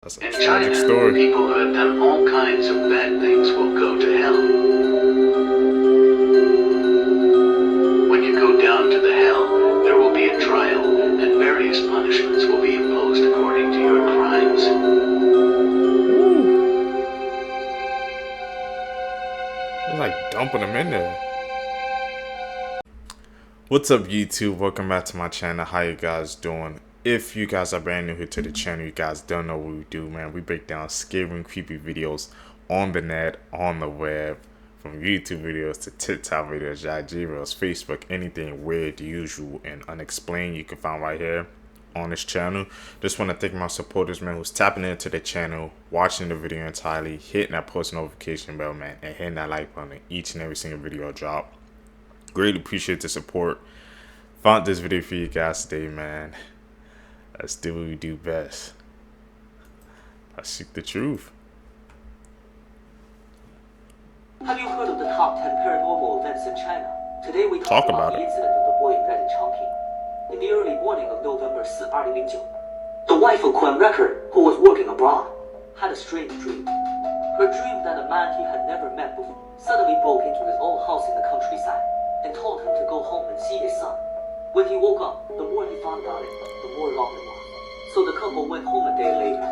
That's a In tragic China, story. people who have done all kinds of bad things will go to hell. When you go down to the hell, there will be a trial, and various punishments will be imposed according to your crimes. It's like dumping them in there. What's up, YouTube? Welcome back to my channel. How you guys doing? If you guys are brand new here to the channel, you guys don't know what we do, man. We break down scary and creepy videos on the net, on the web, from YouTube videos to TikTok videos, IG videos, Facebook, anything weird, usual, and unexplained you can find right here on this channel. Just want to thank my supporters, man, who's tapping into the channel, watching the video entirely, hitting that post notification bell, man, and hitting that like button each and every single video I drop. Greatly appreciate the support. Found this video for you guys today, man. Let's do what we do best. Let's seek the truth. Have you heard of the top 10 paranormal events in China? Today we talk about the incident of the boy in red in Chongqing. In the early morning of November 4, 2009, the wife of Quan Record, who was working abroad, had a strange dream. Her dream that a man he had never met before suddenly broke into his old house in the countryside and told him to go home and see his son. When he woke up, the more he thought about it, the more alarmed it was. So the couple went home a day later.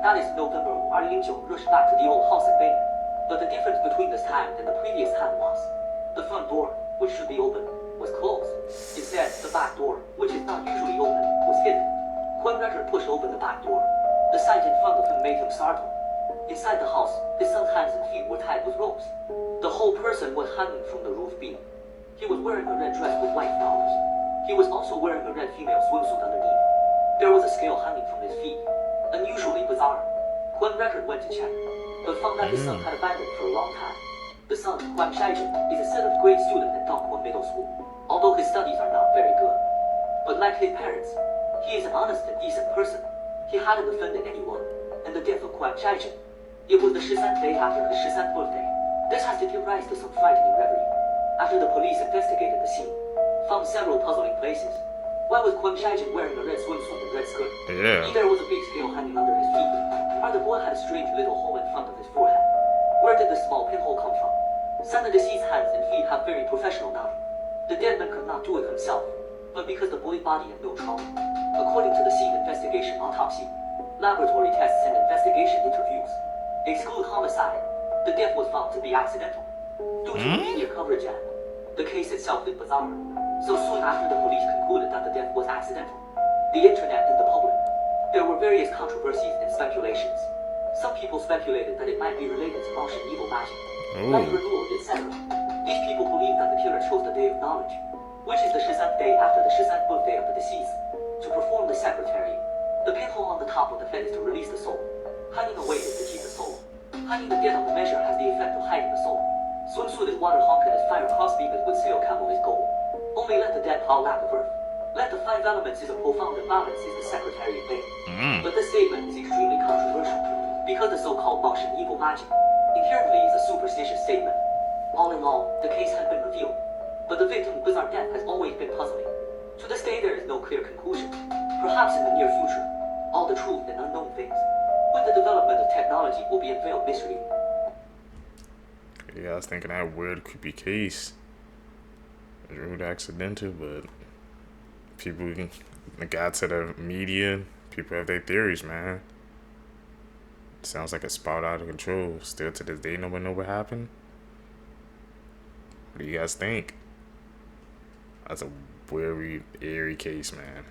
That is November 2009, rushed back to the old house in Beijing. But the difference between this time and the previous time was, the front door, which should be open, was closed. Instead, the back door, which is not usually open, was hidden. Quan Record pushed open the back door. The sight in front of him made him startled. Inside the house, his son's hands and feet were tied with ropes. The whole person was hanging from the roof beam. He was wearing a red dress with white flowers. He was also wearing a red female swimsuit underneath. There was a scale hanging from his feet. Unusually bizarre. Quan Record went to check, but found that his son had abandoned for a long time. The son, Quan Shaijin, is a 7th grade student at Dongguan Middle School, although his studies are not very good. But like his parents, he is an honest and decent person. He hadn't offended anyone. And the death of Quan Shaijin, it was the 13th day after his 13th birthday. This has to give rise to some frightening reverie. After the police investigated the scene, found several puzzling places. Why was Quan Shaijin wearing a red swimsuit and red skirt? Yeah. There was a big scale hanging under his feet. Or the boy had a strange little hole in front of his forehead. Where did the small pinhole come from? Some of the deceased's hands and feet have very professional knotting. The dead man could not do it himself, but because the boy's body had no trauma. According to the scene investigation autopsy, laboratory tests and investigation interviews exclude homicide. The death was found to be accidental. Due to the media coverage and the case itself is bizarre. So soon after the police concluded that the death was accidental, the internet and the public, there were various controversies and speculations. Some people speculated that it might be related to Martian evil magic, Braid Road, etc. These people believe that the killer chose the day of knowledge, which is the 13th day after the 13th birthday of the deceased, to perform the secretary. The pinhole on the top of the head is to release the soul. Hanging away is to keep the soul. Hanging the dead on the measure has the effect of hiding the soul. Swimsuit is water honking as fire crossbeam is with sail camel is gold. Only let the dead plow lap of earth. Let the 5 elements is a profound imbalance is the secretary of Beijing. But this statement is extremely controversial, because the so-called Martian evil magic inherently is a superstitious statement. All in all, the case has been revealed, but the victim's bizarre death has always been puzzling. To this day there is no clear conclusion. Perhaps in the near future, all the truth and unknown things, with the development of technology, will be unveiled mystery. Yeah, I was thinking that weird, creepy case. Rude accidental, but people got to the media. People have their theories, man. Sounds like it spiraled out of control. Still to this day, nobody know what happened. What do you guys think? That's a very eerie case, man.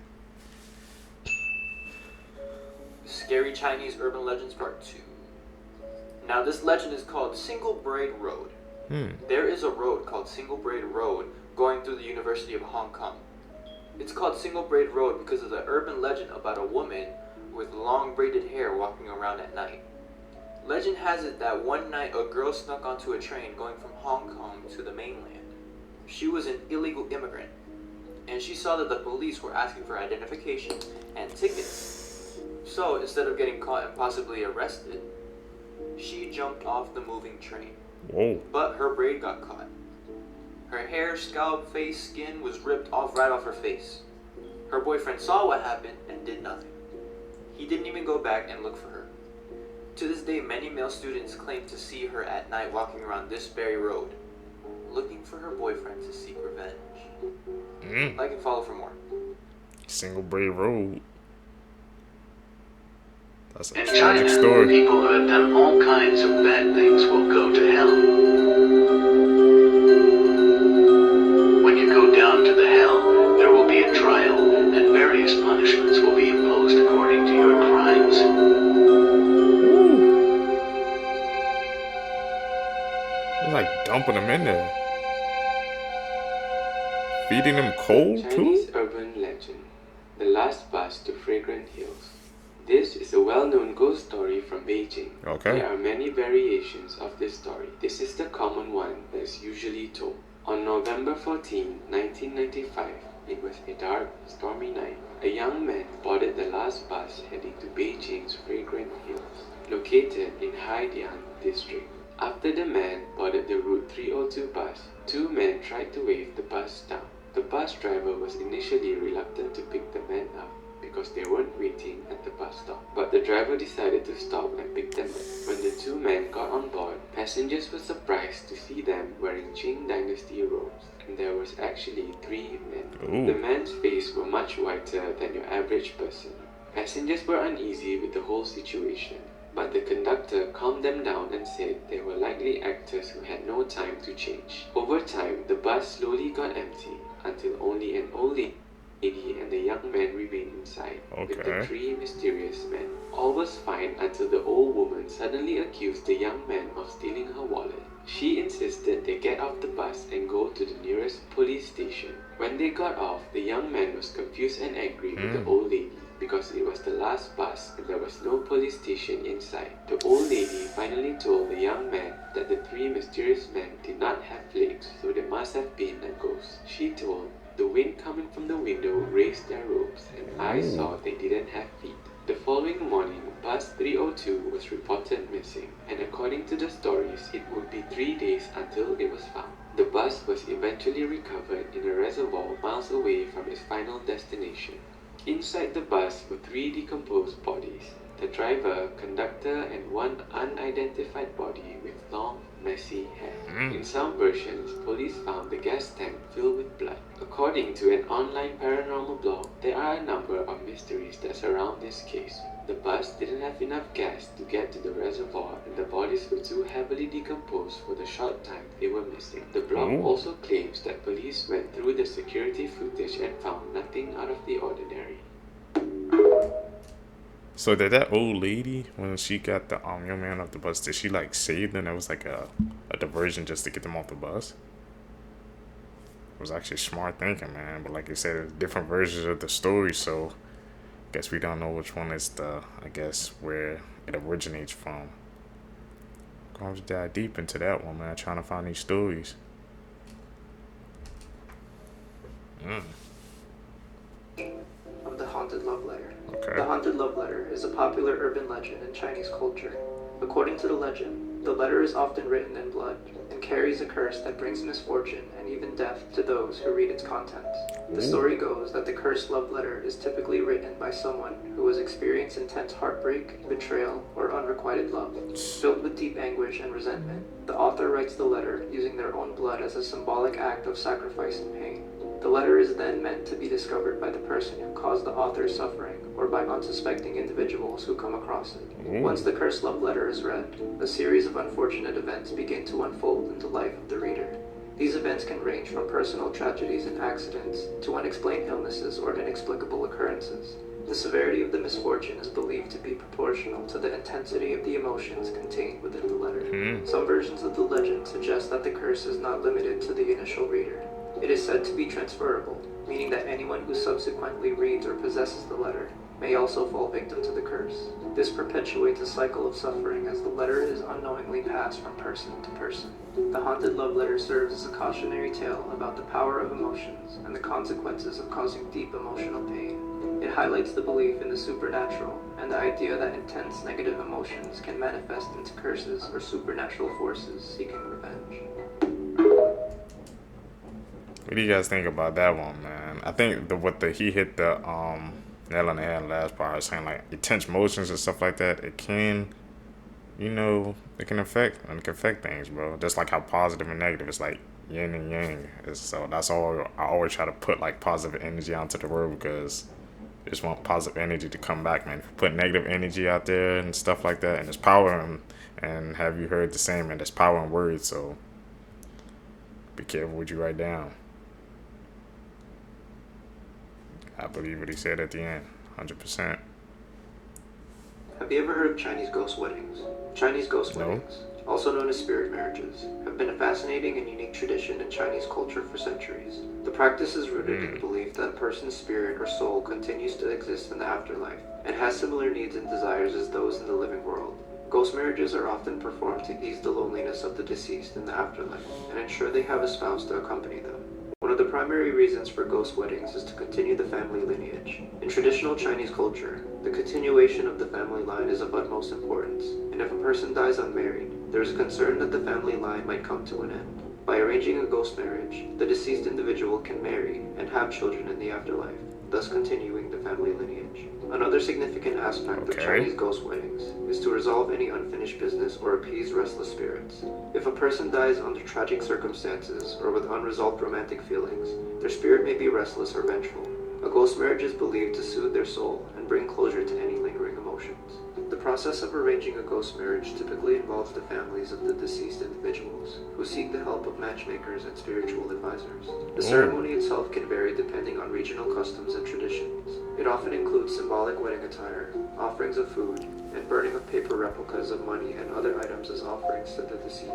Scary Chinese Urban Legends Part 2. Now this legend is called Single Braid Road. There is a road called Single Braid Road going through the University of Hong Kong. It's called Single Braid Road because of the urban legend about a woman with long braided hair walking around at night. Legend has it that one night a girl snuck onto a train going from Hong Kong to the mainland. She was an illegal immigrant, and she saw that the police were asking for identification and tickets. So instead of getting caught and possibly arrested, she jumped off the moving train. Whoa. But her braid got caught. Her hair, scalp, face, skin was ripped off right off her face. Her boyfriend saw what happened and did nothing. He didn't even go back and look for her. To this day, many male students claim to see her at night walking around this very road, looking for her boyfriend to seek revenge. Like and follow for more. Single Braid Road. That's a In tragic China, story. people who have done all kinds of bad things will go to hell. When you go down to the hell, there will be a trial, and various punishments will be imposed according to your crimes. It's like dumping them in there. Feeding them cold, Chinese too? urban legend, The Last Bus to Fragrant Hills. This is a well-known ghost story from Beijing. Okay. There are many variations of this story. This is the common one that is usually told. On November 14, 1995, it was a dark, stormy night. A young man boarded the last bus heading to Beijing's Fragrant Hills, located in Haidian district. After the man boarded the Route 302 bus, two men tried to wave the bus down. The bus driver was initially reluctant to pick the men up because they weren't waiting at the bus stop. But the driver decided to stop and pick them up. When the two men got on board, passengers were surprised to see them wearing Qing Dynasty robes. And there was actually three men. Ooh. The men's faces were much whiter than your average person. Passengers were uneasy with the whole situation, but the conductor calmed them down and said they were likely actors who had no time to change. Over time, the bus slowly got empty until only an old lady and the young man remained inside with the three mysterious men. All was fine until the old woman suddenly accused the young man of stealing her wallet. She insisted they get off the bus and go to the nearest police station. When they got off, the young man was confused and angry with the old lady because it was the last bus and there was no police station inside. The old lady finally told the young man that the three mysterious men did not have legs, so they must have been a ghost. She told, "The wind coming from the window raised their robes, and I saw they didn't have feet." The following morning, bus 302 was reported missing, and according to the stories, it would be 3 days until it was found. The bus was eventually recovered in a reservoir miles away from its final destination. Inside the bus were 3 decomposed bodies: the driver, conductor, and one unidentified body with long, messy hair. In some versions, police found the gas tank filled with blood. According to an online paranormal blog, there are a number of mysteries that surround this case. The bus didn't have enough gas to get to the reservoir, and the bodies were too heavily decomposed for the short time they were missing. The blog also claims that police went through the security footage and found nothing out of the ordinary. So did that old lady, when she got the young man off the bus, did she like save them? It was like a diversion just to get them off the bus? It was actually smart thinking, man. But like you said, there's different versions of the story, so I guess we don't know which one is where it originates from. Going to dive deep into that one, man, trying to find these stories. Of the haunted love letter. Okay. The haunted love letter is a popular urban legend in Chinese culture. According to the legend, the letter is often written in blood and carries a curse that brings misfortune and even death to those who read its contents. The story goes that the cursed love letter is typically written by someone who has experienced intense heartbreak, betrayal, or unrequited love. Filled with deep anguish and resentment, the author writes the letter using their own blood as a symbolic act of sacrifice and pain. The letter is then meant to be discovered by the person who caused the author's suffering or by unsuspecting individuals who come across it. Once the cursed love letter is read, a series of unfortunate events begin to unfold in the life of the reader. These events can range from personal tragedies and accidents to unexplained illnesses or inexplicable occurrences. The severity of the misfortune is believed to be proportional to the intensity of the emotions contained within the letter. Some versions of the legend suggest that the curse is not limited to the initial reader. It is said to be transferable, meaning that anyone who subsequently reads or possesses the letter may also fall victim to the curse. This perpetuates a cycle of suffering as the letter is unknowingly passed from person to person. The haunted love letter serves as a cautionary tale about the power of emotions and the consequences of causing deep emotional pain. It highlights the belief in the supernatural and the idea that intense negative emotions can manifest into curses or supernatural forces seeking revenge. What do you guys think about that one, man? I think he hit the nail on the head last part, saying like intense emotions and stuff like that. It can you know, it can affect things, bro. Just like how positive and negative, it's like yin and yang. So that's all I always try to put, like, positive energy onto the world, because I just want positive energy to come back, man. If you put negative energy out there and stuff like that, and there's power in, and have you heard the saying, man, there's power in words, so be careful what you write down. I believe what he said at the end, 100%. Have you ever heard of Chinese ghost weddings? Chinese ghost weddings, also known as spirit marriages, have been a fascinating and unique tradition in Chinese culture for centuries. The practice is rooted in the belief that a person's spirit or soul continues to exist in the afterlife and has similar needs and desires as those in the living world. Ghost marriages are often performed to ease the loneliness of the deceased in the afterlife and ensure they have a spouse to accompany them. One of the primary reasons for ghost weddings is to continue the family lineage. In traditional Chinese culture, the continuation of the family line is of utmost importance, and if a person dies unmarried, there is a concern that the family line might come to an end. By arranging a ghost marriage, the deceased individual can marry and have children in the afterlife, thus continuing the family lineage. Another significant aspect of Chinese ghost weddings is to resolve any unfinished business or appease restless spirits. If a person dies under tragic circumstances or with unresolved romantic feelings, their spirit may be restless or vengeful. A ghost marriage is believed to soothe their soul and bring closure to any lingering emotions. The process of arranging a ghost marriage typically involves the families of the deceased individuals, who seek the help of matchmakers and spiritual advisors. The ceremony itself can vary depending on regional customs and traditions. It often includes symbolic wedding attire, offerings of food, and burning of paper replicas of money and other items as offerings to the deceased.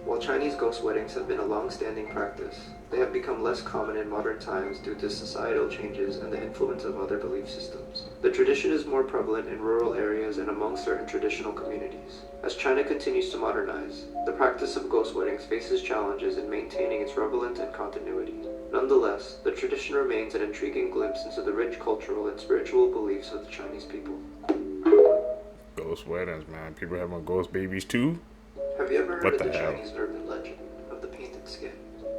While Chinese ghost weddings have been a long-standing practice, they have become less common in modern times due to societal changes and the influence of other belief systems. The tradition is more prevalent in rural areas and among certain traditional communities. As China continues to modernize, the practice of ghost weddings faces challenges in maintaining its relevance and continuity. Nonetheless, the tradition remains an intriguing glimpse into the rich cultural and spiritual beliefs of the Chinese people. Ghost weddings, man. People having ghost babies too? Have you ever heard of the Chinese urban legend of the painted skin?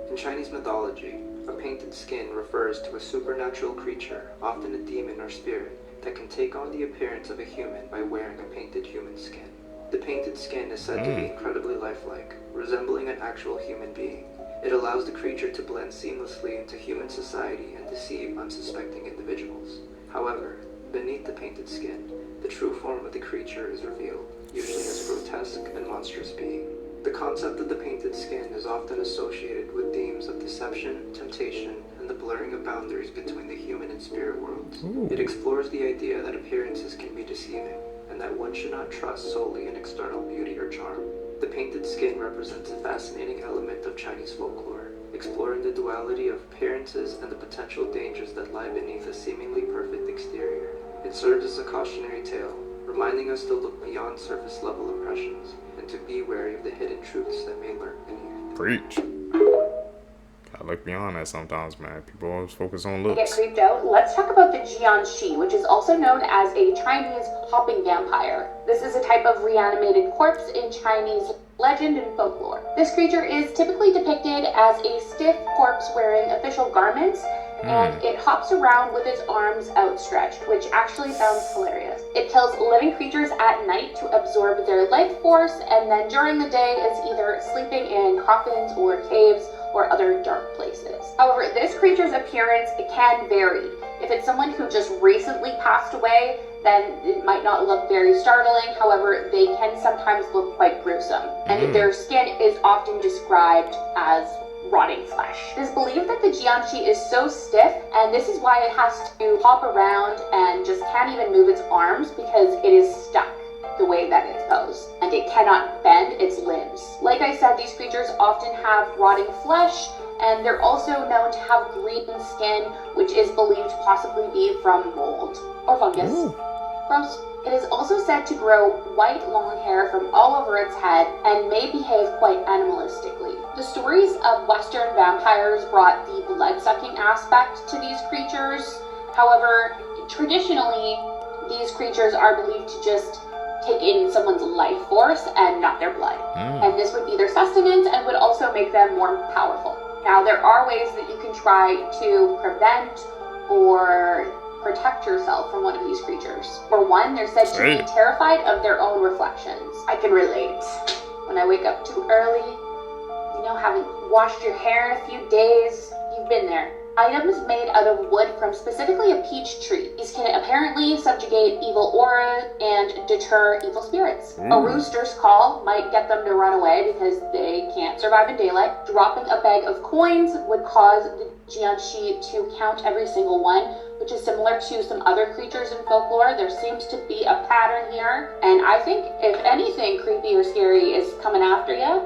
In Chinese mythology, a painted skin refers to a supernatural creature, often a demon or spirit, that can take on the appearance of a human by wearing a painted human skin. The painted skin is said to be incredibly lifelike, resembling an actual human being. It allows the creature to blend seamlessly into human society and deceive unsuspecting individuals. However, beneath the painted skin, the true form of the creature is revealed, usually as a grotesque and monstrous being. The concept of the painted skin is often associated with themes of deception, temptation, and the blurring of boundaries between the human and spirit worlds. It explores the idea that appearances can be deceiving, and that one should not trust solely in external beauty or charm. The painted skin represents a fascinating element of Chinese folklore, exploring the duality of appearances and the potential dangers that lie beneath a seemingly perfect exterior. It serves as a cautionary tale, reminding us to look beyond surface-level impressions and to be wary of the hidden truths that may lurk beneath. Preach. I look beyond that sometimes, man. People always focus on looks. Get creeped out? Let's talk about the Jiangshi, which is also known as a Chinese hopping vampire. This is a type of reanimated corpse in Chinese legend and folklore. This creature is typically depicted as a stiff corpse wearing official garments, and it hops around with its arms outstretched, which actually sounds hilarious. It kills living creatures at night to absorb their life force, and then during the day is either sleeping in coffins or caves or other dark places. However, this creature's appearance can vary. If it's someone who just recently passed away, then it might not look very startling. However, they can sometimes look quite gruesome, and their skin is often described as rotting flesh. It is believed that the Jiangshi is so stiff, and this is why it has to hop around and just can't even move its arms, because it is stuck the way that it's posed, and it cannot bend its limbs. Like I said, these creatures often have rotting flesh, and they're also known to have green skin, which is believed to possibly be from mold or fungus. Gross. It is also said to grow white long hair from all over its head and may behave quite animalistically. The stories of Western vampires brought the blood-sucking aspect to these creatures. However, traditionally, these creatures are believed to just take in someone's life force and not their blood. And this would be their sustenance and would also make them more powerful. Now, there are ways that you can try to prevent or protect yourself from one of these creatures. For one, they're said to be terrified of their own reflections. I can relate. When I wake up too early, you know, haven't washed your hair in a few days, you've been there. Items made out of wood from specifically a peach tree. These can apparently subjugate evil aura and deter evil spirits. A rooster's call might get them to run away because they can't survive in daylight. Dropping a bag of coins would cause the Jiangshi to count every single one, which is similar to some other creatures in folklore. There seems to be a pattern here, and I think if anything creepy or scary is coming after you,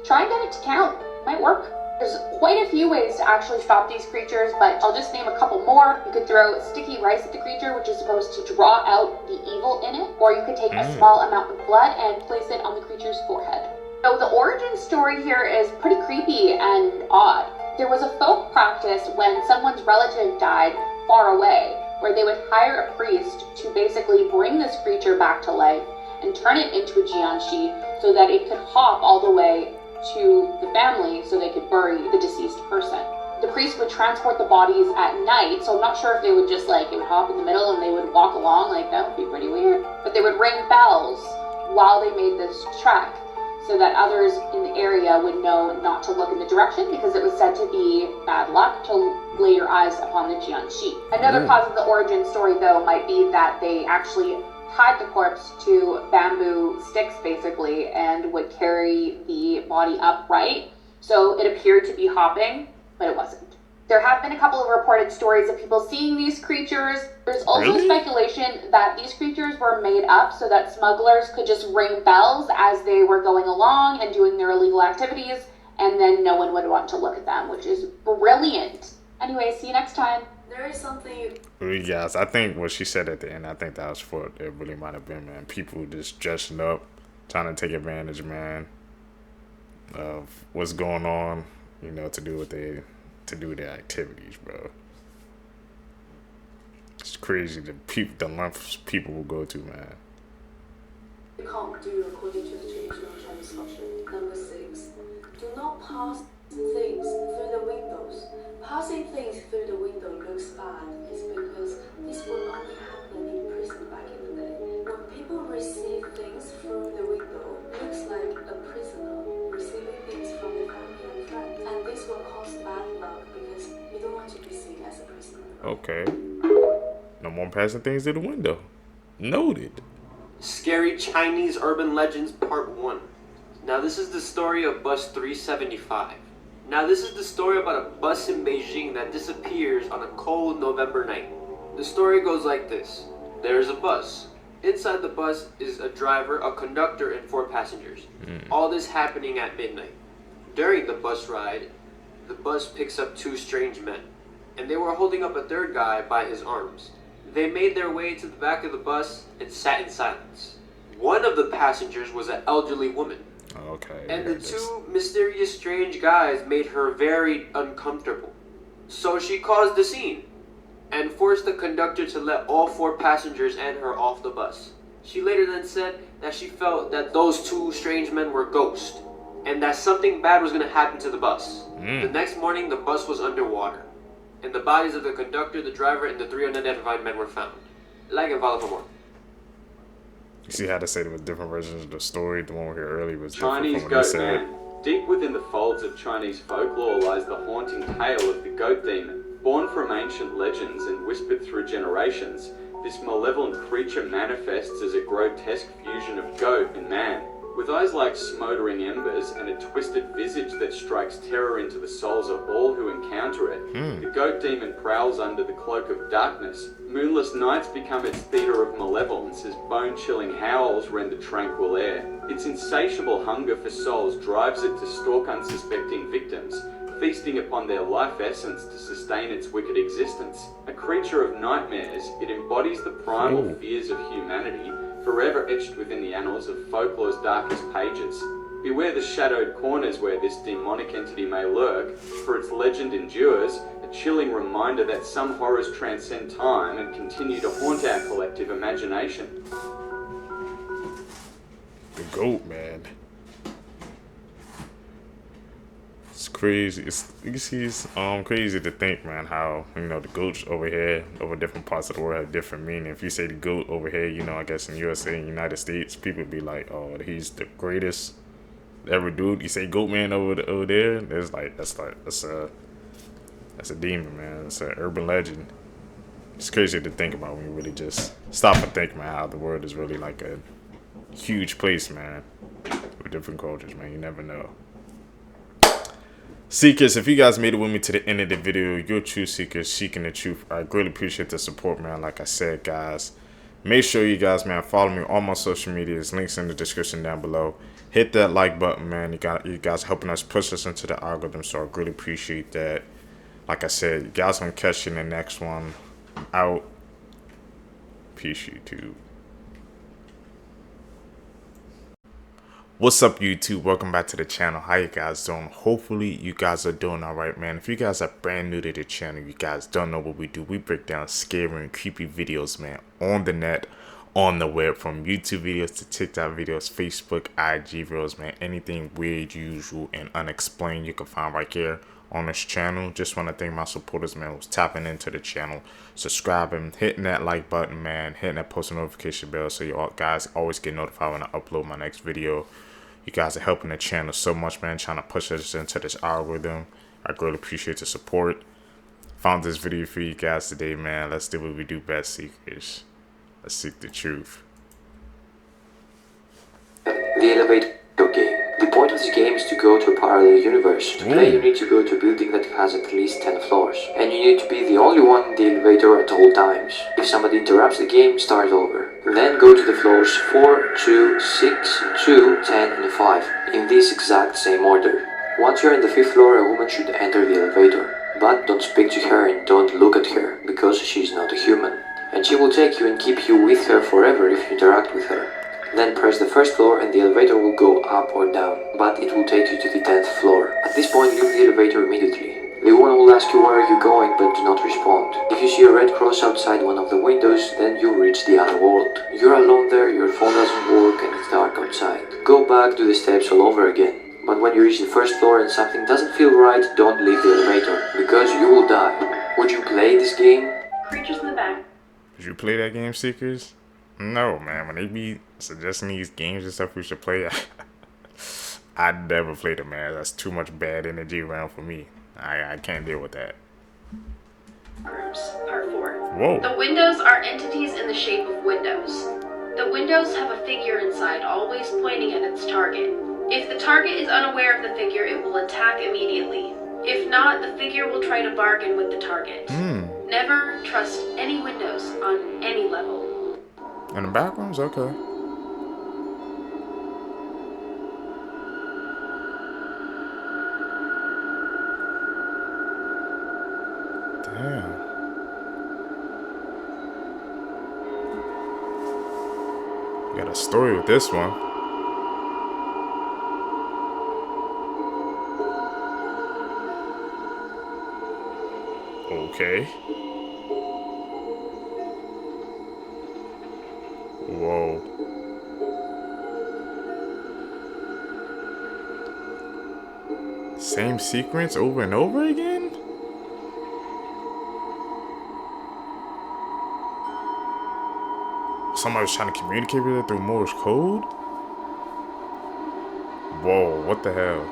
try and get it to count. Might work. There's quite a few ways to actually stop these creatures, but I'll just name a couple more. You could throw sticky rice at the creature, which is supposed to draw out the evil in it, or you could take a small amount of blood and place it on the creature's forehead. So the origin story here is pretty creepy and odd. There was a folk practice when someone's relative died far away, where they would hire a priest to basically bring this creature back to life and turn it into a Jiangshi so that it could hop all the way to the family so they could bury the deceased person. The priest would transport the bodies at night, so I'm not sure if they would just it would hop in the middle and they would walk along, that would be pretty weird. But they would ring bells while they made this trek so that others in the area would know not to look in the direction because it was said to be bad luck to lay your eyes upon the Jiangshi. Another cause of the origin story though might be that they actually tied the corpse to bamboo sticks basically and would carry the body upright, so it appeared to be hopping, but it wasn't. There have been a couple of reported stories of people seeing these creatures. There's also speculation that these creatures were made up so that smugglers could just ring bells as they were going along and doing their illegal activities, and then no one would want to look at them, which is brilliant. Anyway, see you next time. There is something. Yes, I think what she said at the end, I think that was for it really might have been, man. People just dressing up, trying to take advantage, man, of what's going on, to do their activities, bro. It's crazy the lengths people will go to, man. You can't do according to the traditional Chinese culture. Number 6. Do not pass things through the windows. Passing things through the window looks bad is because this would only happen in prison back in the day. When people receive things through the window, it looks like a prisoner receiving things from their family and friends. And this will cause bad luck because you don't want to be seen as a prisoner. Okay. No more passing things through the window. Noted. Scary Chinese Urban Legends Part 1. Now this is the story of bus 375. Now this is the story about a bus in Beijing that disappears on a cold November night. The story goes like this. There's a bus. Inside the bus is a driver, a conductor, and 4 passengers. All this happening at midnight. During the bus ride, the bus picks up 2 strange men, and they were holding up a third guy by his arms. They made their way to the back of the bus and sat in silence. One of the passengers was an elderly woman. Okay. And the 2 mysterious strange guys made her very uncomfortable. So she caused the scene and forced the conductor to let all 4 passengers and her off the bus. She later then said that she felt that those 2 strange men were ghosts and that something bad was going to happen to the bus. The next morning, the bus was underwater, and the bodies of the conductor, the driver, and the 3 unidentified men were found. Like and follow for more. You see how they say there was different versions of the story? The one we heard earlier was Chinese different from what goat they said. man. Deep within the folds of Chinese folklore lies the haunting tale of the goat demon. Born from ancient legends and whispered through generations, this malevolent creature manifests as a grotesque fusion of goat and man. With eyes like smoldering embers and a twisted visage that strikes terror into the souls of all who encounter it, the goat demon prowls under the cloak of darkness. Moonless nights become its theatre of malevolence as bone-chilling howls rend the tranquil air. Its insatiable hunger for souls drives it to stalk unsuspecting victims, feasting upon their life essence to sustain its wicked existence. A creature of nightmares, it embodies the primal fears of humanity, forever etched within the annals of folklore's darkest pages. Beware the shadowed corners where this demonic entity may lurk, for its legend endures, a chilling reminder that some horrors transcend time and continue to haunt our collective imagination. The goat, man. It's crazy. It's crazy to think, man, how, you know, the goats over here, over different parts of the world have different meaning. If you say the goat over here, you know, I guess in USA and United States, people be like, oh, he's the greatest ever dude. You say goat man over there, there's like that's a demon, man. It's an urban legend. It's crazy to think about when you really just stop and think, man, how the world is really like a huge place, man, with different cultures, man. You never know. Seekers, if you guys made it with me to the end of the video, you're true seekers seeking the truth. I greatly appreciate the support, man. Like I said, guys, make sure you guys, man, follow me on my social medias. Links in the description down below. Hit that like button, man. You guys helping us push us into the algorithm, so I greatly appreciate that. Like I said, you guys gonna catch you in the next one. Out. Peace, YouTube. What's up, YouTube? Welcome back to the channel. How you guys doing? Hopefully you guys are doing all right, man. If you guys are brand new to the channel, you guys don't know what we do. We break down scary and creepy videos, man, on the net, on the web, from YouTube videos to TikTok videos, Facebook, IG videos, man. Anything weird, usual, and unexplained you can find right here on this channel. Just want to thank my supporters, man, who's tapping into the channel, subscribing, hitting that like button, man, hitting that post notification bell so you all guys always get notified when I upload my next video. You guys are helping the channel so much, man, trying to push us into this algorithm. I greatly appreciate the support. Found this video for you guys today, man. Let's do what we do best, seekers. Let's seek the truth. The elevator game. The point of this game is to go to a parallel universe. To play, you need to go to a building that has at least 10 floors. And you need to be the only one in the elevator at all times. If somebody interrupts the game, start over. Then go to the floors 4, 2, 6, 2, 10, and 5, in this exact same order. Once you're in the 5th floor, a woman should enter the elevator. But don't speak to her and don't look at her, because she's not a human. And she will take you and keep you with her forever if you interact with her. Then press the 1st floor and the elevator will go up or down, but it will take you to the 10th floor. At this point, leave the elevator immediately. The woman will ask you where are you going, but do not respond. If you see a red cross outside one of the windows, then you reach the other world. You're alone there, your phone doesn't work, and it's dark outside. Go back, do the steps all over again. But when you reach the 1st floor and something doesn't feel right, don't leave the elevator, because you will die. Would you play this game? Creatures in the back. Did you play that game, Seekers? No, man. When they be suggesting these games and stuff we should play, I never played it, man. That's too much bad energy around for me. I can't deal with that. Groups, part 4. Whoa. The windows are entities in the shape of windows. The windows have a figure inside, always pointing at its target. If the target is unaware of the figure, it will attack immediately. If not, the figure will try to bargain with the target. Never trust any windows on any level. In the back rooms? Okay. Damn. We got a story with this one. Okay. Whoa. Same sequence over and over again? Somebody was trying to communicate with her through Morse code? Whoa, what the hell?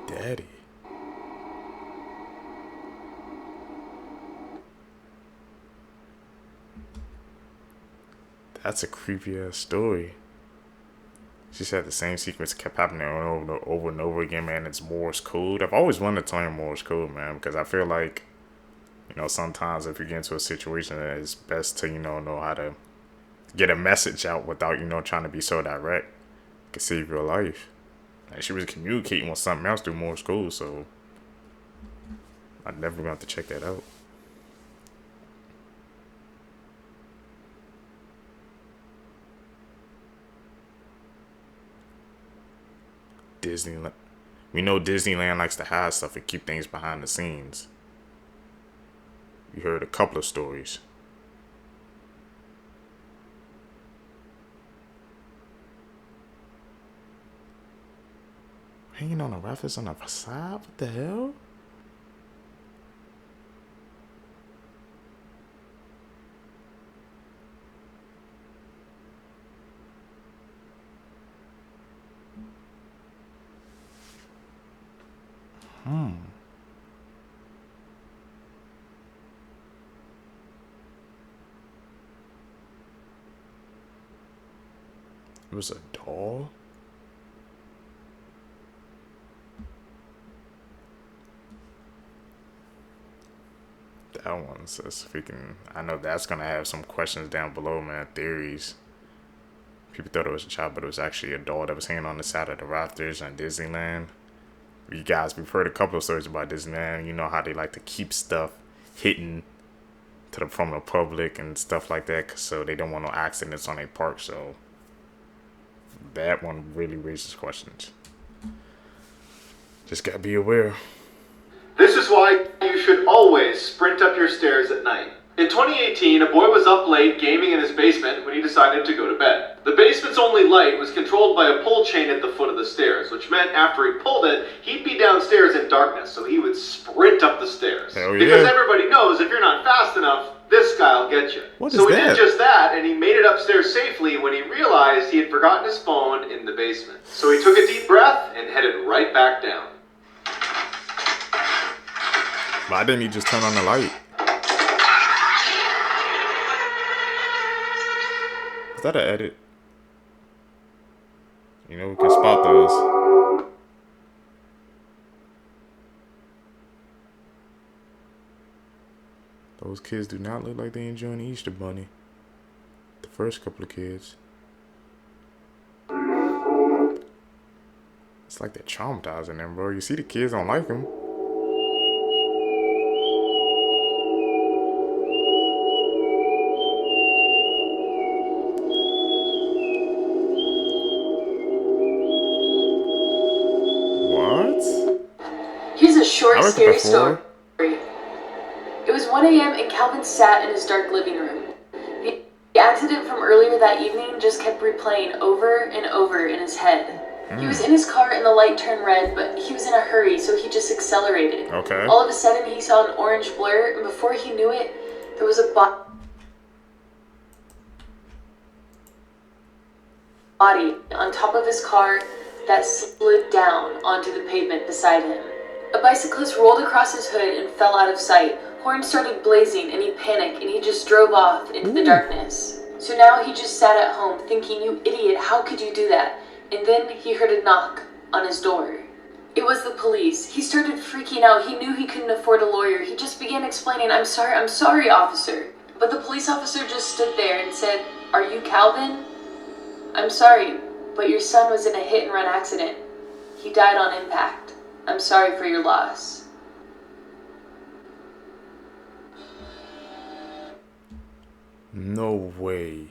Daddy. That's a creepy ass story. She said the same sequence kept happening over and over again, man. It's Morse code. I've always wanted to learn Morse code, man, because I feel like, you know, sometimes if you get into a situation, it's best to, you know how to get a message out without, you know, trying to be so direct. It could save your life. Like, she was communicating with something else through Morse code, so I'm never going to have to check that out. Disneyland. We know Disneyland likes to hide stuff and keep things behind the scenes. You heard a couple of stories. hanging on the rafters on the facade? What the hell? It was a doll? That one says freaking... I know that's gonna have some questions down below, man. Theories. People thought it was a child, but it was actually a doll that was hanging on the side of the rafters in Disneyland. You guys, we've heard a couple of stories about Disneyland. You know how they like to keep stuff hidden from the public and stuff like that, so they don't want no accidents on their park. So that one really raises questions. Just gotta be aware. This is why you should always sprint up your stairs at night. In 2018, a boy was up late gaming in his basement when he decided to go to bed. The basement's only light was controlled by a pull chain at the foot of the stairs, which meant after he pulled it, he'd be downstairs in darkness, so he would sprint up the stairs. Hell yeah. Because everybody knows if you're not fast enough, this guy'll get you. So he did just that, and he made it upstairs safely when he realized he had forgotten his phone in the basement. So he took a deep breath and headed right back down. Why didn't he just turn on the light? Is that an edit? You know, we can spot those. Those kids do not look like they enjoying the Easter Bunny. The first couple of kids. It's like they're traumatizing them, bro. You see the kids don't like them. Here's a short, scary story. It was 1 a.m. and Calvin sat in his dark living room. The accident from earlier that evening just kept replaying over and over in his head. He was in his car and the light turned red, but he was in a hurry, so he just accelerated. Okay. All of a sudden, he saw an orange blur, and before he knew it, there was a body on top of his car that slid down onto the pavement beside him. A bicyclist rolled across his hood and fell out of sight. Horns started blazing and he panicked and he just drove off into the darkness. So now he just sat at home thinking, you idiot, how could you do that? And then he heard a knock on his door. It was the police. He started freaking out. He knew he couldn't afford a lawyer. He just began explaining, I'm sorry, officer. But the police officer just stood there and said, are you Calvin? I'm sorry, but your son was in a hit-and-run accident. He died on impact. I'm sorry for your loss. No way.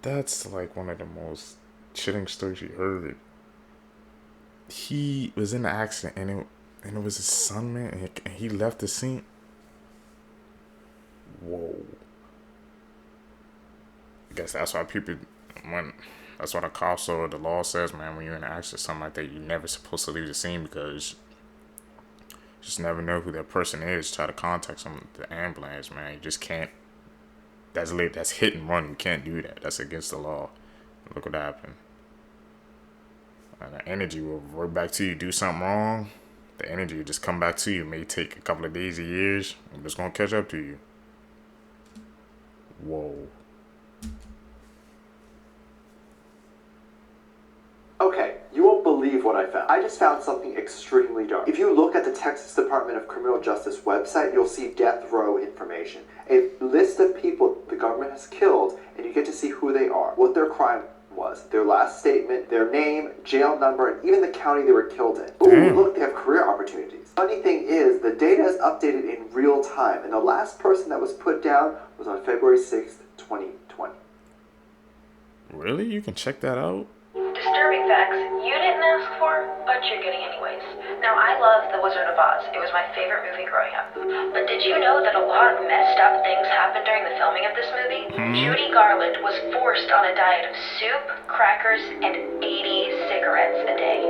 That's like one of the most chilling stories you heard. He was in an accident and it was his son, man, and he left the scene. Whoa. I guess that's why that's what a cops or the law says, man. When you're in an accident, something like that, you're never supposed to leave the scene because you just never know who that person is. Try to contact the ambulance, man. You just can't. That's hit and run. You can't do that. That's against the law. Look what happened. And the energy will revert back to you. Do something wrong, the energy will just come back to you. It may take a couple of days or years. I'm just gonna catch up to you. Whoa. Okay, you won't believe what I found. I just found something extremely dark. If you look at the Texas Department of Criminal Justice website, you'll see death row information. A list of people the government has killed, and you get to see who they are, what their crime was, their last statement, their name, jail number, and even the county they were killed in. Ooh, look, they have career opportunities. Funny thing is, the data is updated in real time, and the last person that was put down was on February 6th, 2020. Really? You can check that out? Disturbing facts you didn't ask for, but you're getting anyways. Now, I love The Wizard of Oz. It was my favorite movie growing up. But did you know that a lot of messed up things happened during the filming of this movie? Judy Garland was forced on a diet of soup, crackers, and 80 cigarettes a day.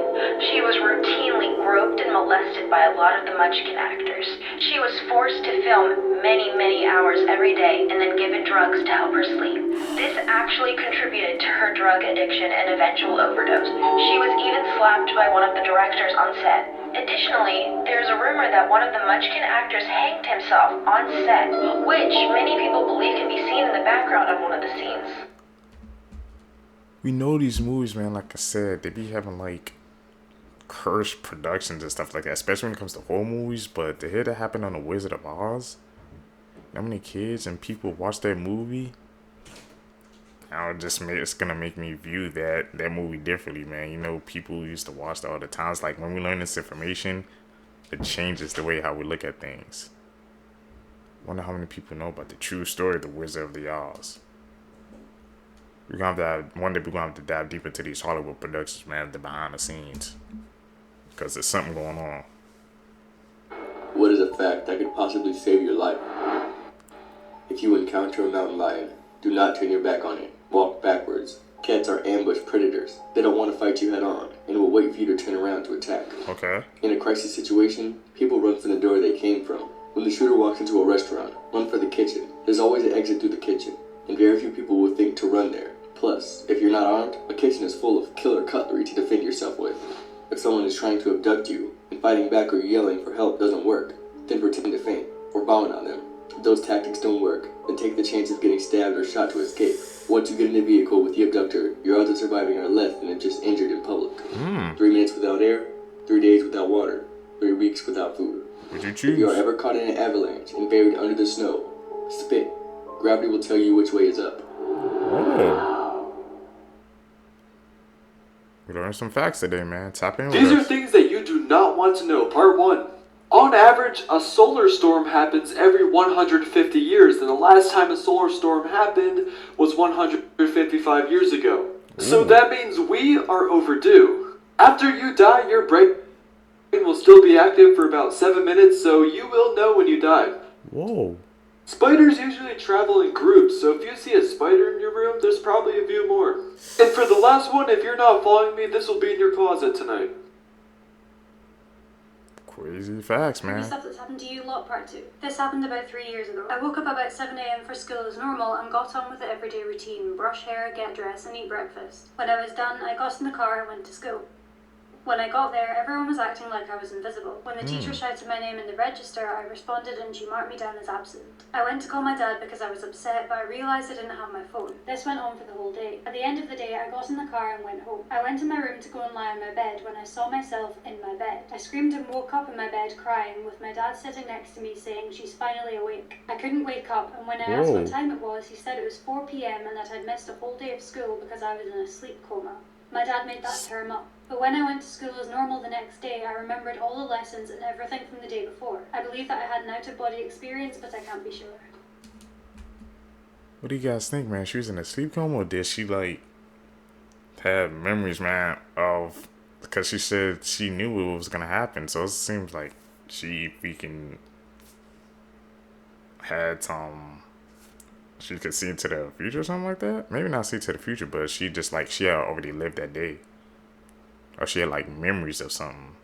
She was routinely groped and molested by a lot of the Munchkin actors. She was forced to film many, many hours every day and then given drugs to help her sleep. This actually contributed to her drug addiction and eventual overdose. She was even slapped by one of the directors on set. Additionally, there's a rumor that one of the Munchkin actors hanged himself on set, which many people believe can be seen in the background of one of the scenes. We know these movies, man, like I said, they be having like cursed productions and stuff like that, especially when it comes to horror movies. But to hear that happen on The Wizard of Oz, how many kids and people watch that movie? It's gonna make me view that movie differently, man. You know, people used to watch that all the time. It's like when we learn this information, it changes the way how we look at things. Wonder how many people know about the true story of the Wizard of the Oz. We're gonna have to one day we're gonna have to dive deep into these Hollywood productions, man, the behind the scenes, because there's something going on. What is a fact that could possibly save your life? If you encounter a mountain lion, do not turn your back on it. Walk backwards. Cats are ambush predators. They don't want to fight you head on and will wait for you to turn around to attack. Okay. In a crisis situation, people run from the door they came from. When the shooter walks into a restaurant, run for the kitchen. There's always an exit through the kitchen, and very few people will think to run there. Plus, if you're not armed, a kitchen is full of killer cutlery to defend yourself with. If someone is trying to abduct you, and fighting back or yelling for help doesn't work, then pretend to faint, or vomit on them. If those tactics don't work, then take the chance of getting stabbed or shot to escape. Once you get in a vehicle with the abductor, your odds of surviving are less than if just injured in public. 3 minutes without air, 3 days without water, 3 weeks without food. Would you choose? If you are ever caught in an avalanche and buried under the snow, spit. Gravity will tell you which way is up. Oh. We learned some facts today, man. Tap in with These are us. things that you do not want to know. Part 1. On average, a solar storm happens every 150 years, and the last time a solar storm happened was 155 years ago. So that means we are overdue. After you die, your brain will still be active for about 7 minutes, so you will know when you die. Whoa. Spiders usually travel in groups, so if you see a spider in your room, there's probably a few more. And for the last one, if you're not following me, this will be in your closet tonight. Crazy facts, man. Stuff that's happened to you lot, part 2. This happened about 3 years ago. I woke up about 7 AM for school as normal and got on with the everyday routine. Brush hair, get dressed and eat breakfast. When I was done, I got in the car and went to school. When I got there, everyone was acting like I was invisible. When the teacher shouted my name in the register, I responded and she marked me down as absent. I went to call my dad because I was upset, but I realised I didn't have my phone. This went on for the whole day. At the end of the day, I got in the car and went home. I went in my room to go and lie on my bed when I saw myself in my bed. I screamed and woke up in my bed crying, with my dad sitting next to me saying she's finally awake. I couldn't wake up, and when I asked what time it was, he said it was 4 PM and that I'd missed a whole day of school because I was in a sleep coma. My dad made that term up. But when I went to school as normal the next day, I remembered all the lessons and everything from the day before. I believe that I had an out-of-body experience, but I can't be sure. What do you guys think, man? She was in a sleep coma, or did she, like, have memories, man, of... Because she said she knew what was going to happen, so it seems like she freaking had some... She could see into the future or something like that? Maybe not see to the future, but she just, like, she had already lived that day. Or she had, like, memories of something.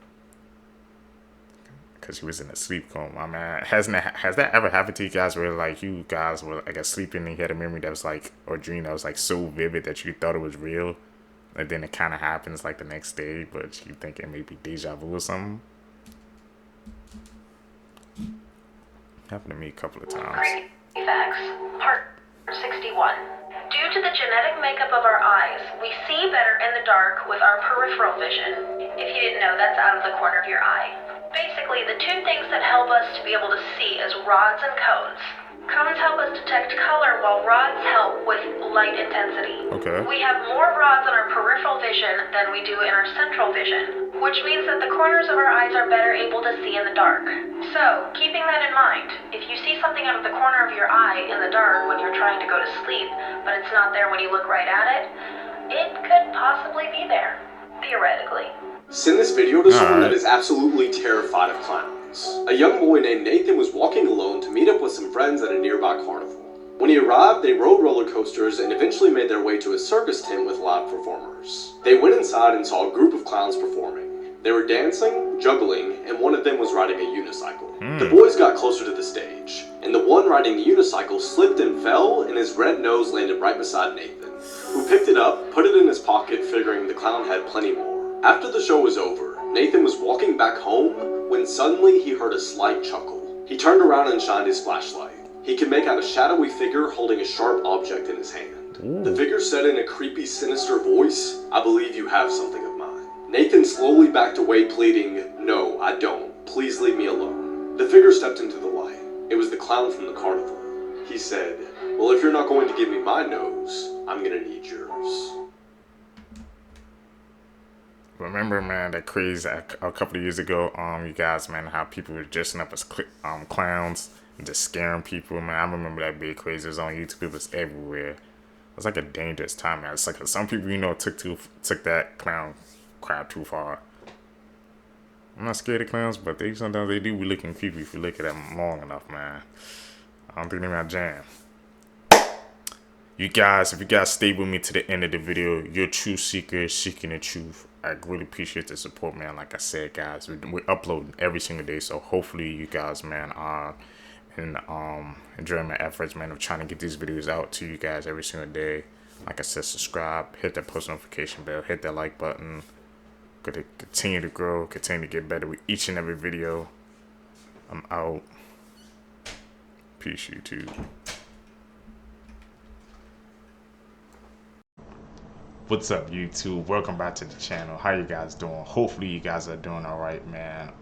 Because she was in a sleep coma. I mean, has that ever happened to you guys where, like, you guys were, I guess, sleeping and you had a memory that was, like, or a dream that was, like, so vivid that you thought it was real? And then it kind of happens, like, the next day, but you think it may be deja vu or something? Happened to me a couple of times. Crazy facts. Part 61. Due to the genetic makeup of our eyes, we see better in the dark with our peripheral vision. If you didn't know, that's out of the corner of your eye. Basically, the two things that help us to be able to see is rods and cones. Cones help us detect color, while rods help with light intensity. Okay. We have more rods in our peripheral vision than we do in our central vision, which means that the corners of our eyes are better able to see in the dark. So, keeping that in mind, if you see something out of the corner of your eye in the dark when you're trying to go to sleep, but it's not there when you look right at it, it could possibly be there, theoretically. Send this video to someone that is absolutely terrified of clowns. A young boy named Nathan was walking alone to meet up with some friends at a nearby carnival. When he arrived, they rode roller coasters and eventually made their way to a circus tent with live performers. They went inside and saw a group of clowns performing. They were dancing, juggling, and one of them was riding a unicycle. The boys got closer to the stage, and the one riding the unicycle slipped and fell, and his red nose landed right beside Nathan, who picked it up, put it in his pocket, figuring the clown had plenty more. After the show was over, Nathan was walking back home when suddenly he heard a slight chuckle. He turned around and shined his flashlight. He could make out a shadowy figure holding a sharp object in his hand. The figure said in a creepy, sinister voice, "I believe you have something of mine." Nathan slowly backed away, pleading, "No, I don't. Please leave me alone." The figure stepped into the light. It was the clown from the carnival. He said, "Well, if you're not going to give me my nose, I'm gonna need yours." Remember, man, that craze a couple of years ago, you guys, man, how people were dressing up as clowns and just scaring people, man. I remember that big craze. It was on YouTube. It was everywhere. It was like a dangerous time, man. It's like some people, you know, took that clown crap too far. I'm not scared of clowns, but sometimes they do be looking creepy if you look at them long enough, man. I don't think they're my jam. You guys, if you guys stay with me to the end of the video, you're true seekers seeking the truth. I really appreciate the support, man. Like I said, guys, we're uploading every single day, so hopefully you guys, man, are enjoying my efforts, man, of trying to get these videos out to you guys every single day. Like I said, subscribe, hit that post notification bell, hit that like button. Gonna continue to grow, continue to get better with each and every video. I'm out. Peace, YouTube. What's up, YouTube? Welcome back to the channel. How you guys doing? Hopefully you guys are doing all right, man.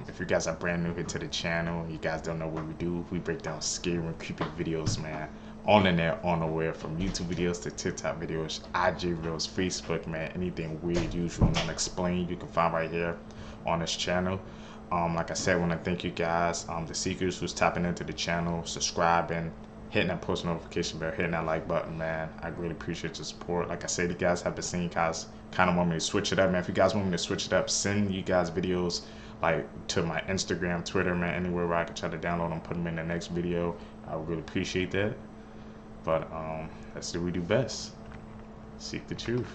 If you guys are brand new here to the channel, you guys don't know what we do. We break down scary and creepy videos, man, on the net, on the web, from YouTube videos to TikTok videos, IG reels, Facebook, man. Anything weird, usual, and unexplained, you can find right here on this channel. Like I said, I want to thank you guys, the seekers who's tapping into the channel, subscribing, hitting that post notification bell, hitting that like button, man. I really appreciate your support. Like I said, you guys have been seeing, guys kind of want me to switch it up, man. If you guys want me to switch it up, send you guys videos like to my Instagram, Twitter, man, anywhere where I can try to download them, put them in the next video. I would really appreciate that. But that's what we do best. Seek the truth.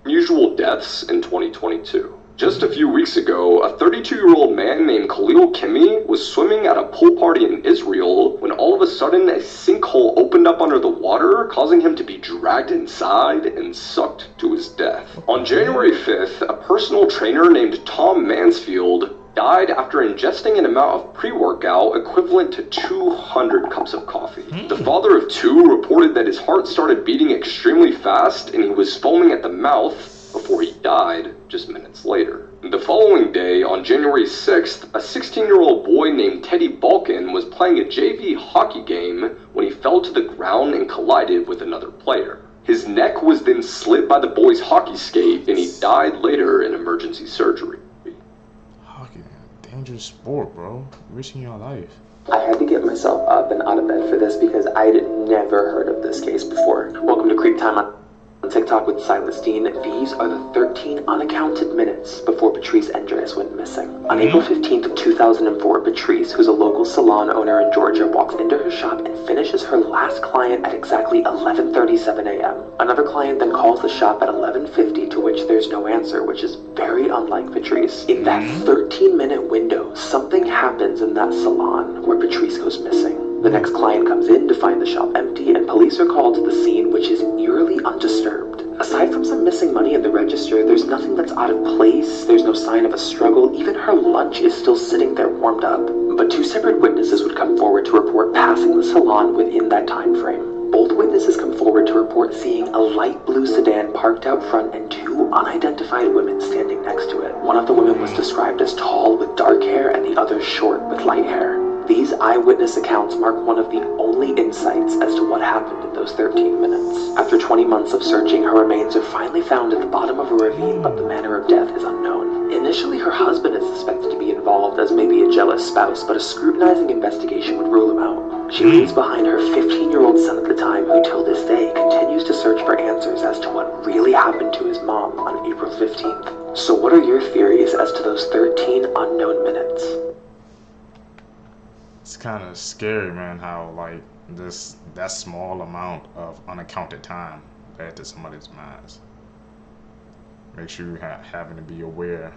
Unusual deaths in 2022. Just a few weeks ago, a 32-year-old man named Khalil Kimi was swimming at a pool party in Israel when all of a sudden a sinkhole opened up under the water, causing him to be dragged inside and sucked to his death. On January 5th, a personal trainer named Tom Mansfield died after ingesting an amount of pre-workout equivalent to 200 cups of coffee. The father of two reported that his heart started beating extremely fast and he was foaming at the mouth before he died just minutes later. The following day, on January 6th, a 16-year-old boy named Teddy Balkin was playing a JV hockey game when he fell to the ground and collided with another player. His neck was then slit by the boy's hockey skate and he died later in emergency surgery. Hockey, man, dangerous sport, bro. Risking your life. I had to get myself up and out of bed for this because I'd never heard of this case before. Welcome to Creep Time on TikTok with Celestine. These are the 13 unaccounted minutes before Patrice Andres went missing. On April 15th, 2004, Patrice, who's a local salon owner in Georgia, walks into her shop and finishes her last client at exactly 11:37 a.m. Another client then calls the shop at 11:50, to which there's no answer, which is very unlike Patrice. In that 13-minute window, something happens in that salon where Patrice goes missing. The next client comes in to find the shop empty, and police are called to the scene, which is eerily undisturbed. Aside from some missing money in the register, there's nothing that's out of place, there's no sign of a struggle, even her lunch is still sitting there warmed up. But two separate witnesses would come forward to report passing the salon within that time frame. Both witnesses come forward to report seeing a light blue sedan parked out front and two unidentified women standing next to it. One of the women was described as tall with dark hair and the other short with light hair. These eyewitness accounts mark one of the only insights as to what happened in those 13 minutes. After 20 months of searching, her remains are finally found at the bottom of a ravine, but the manner of death is unknown. Initially, her husband is suspected to be involved as maybe a jealous spouse, but a scrutinizing investigation would rule him out. She leaves behind her 15-year-old son at the time, who till this day continues to search for answers as to what really happened to his mom on April 15th. So what are your theories as to those 13 unknown minutes? It's kind of scary, man, how like that small amount of unaccounted time led to somebody's minds. Make sure you having to be aware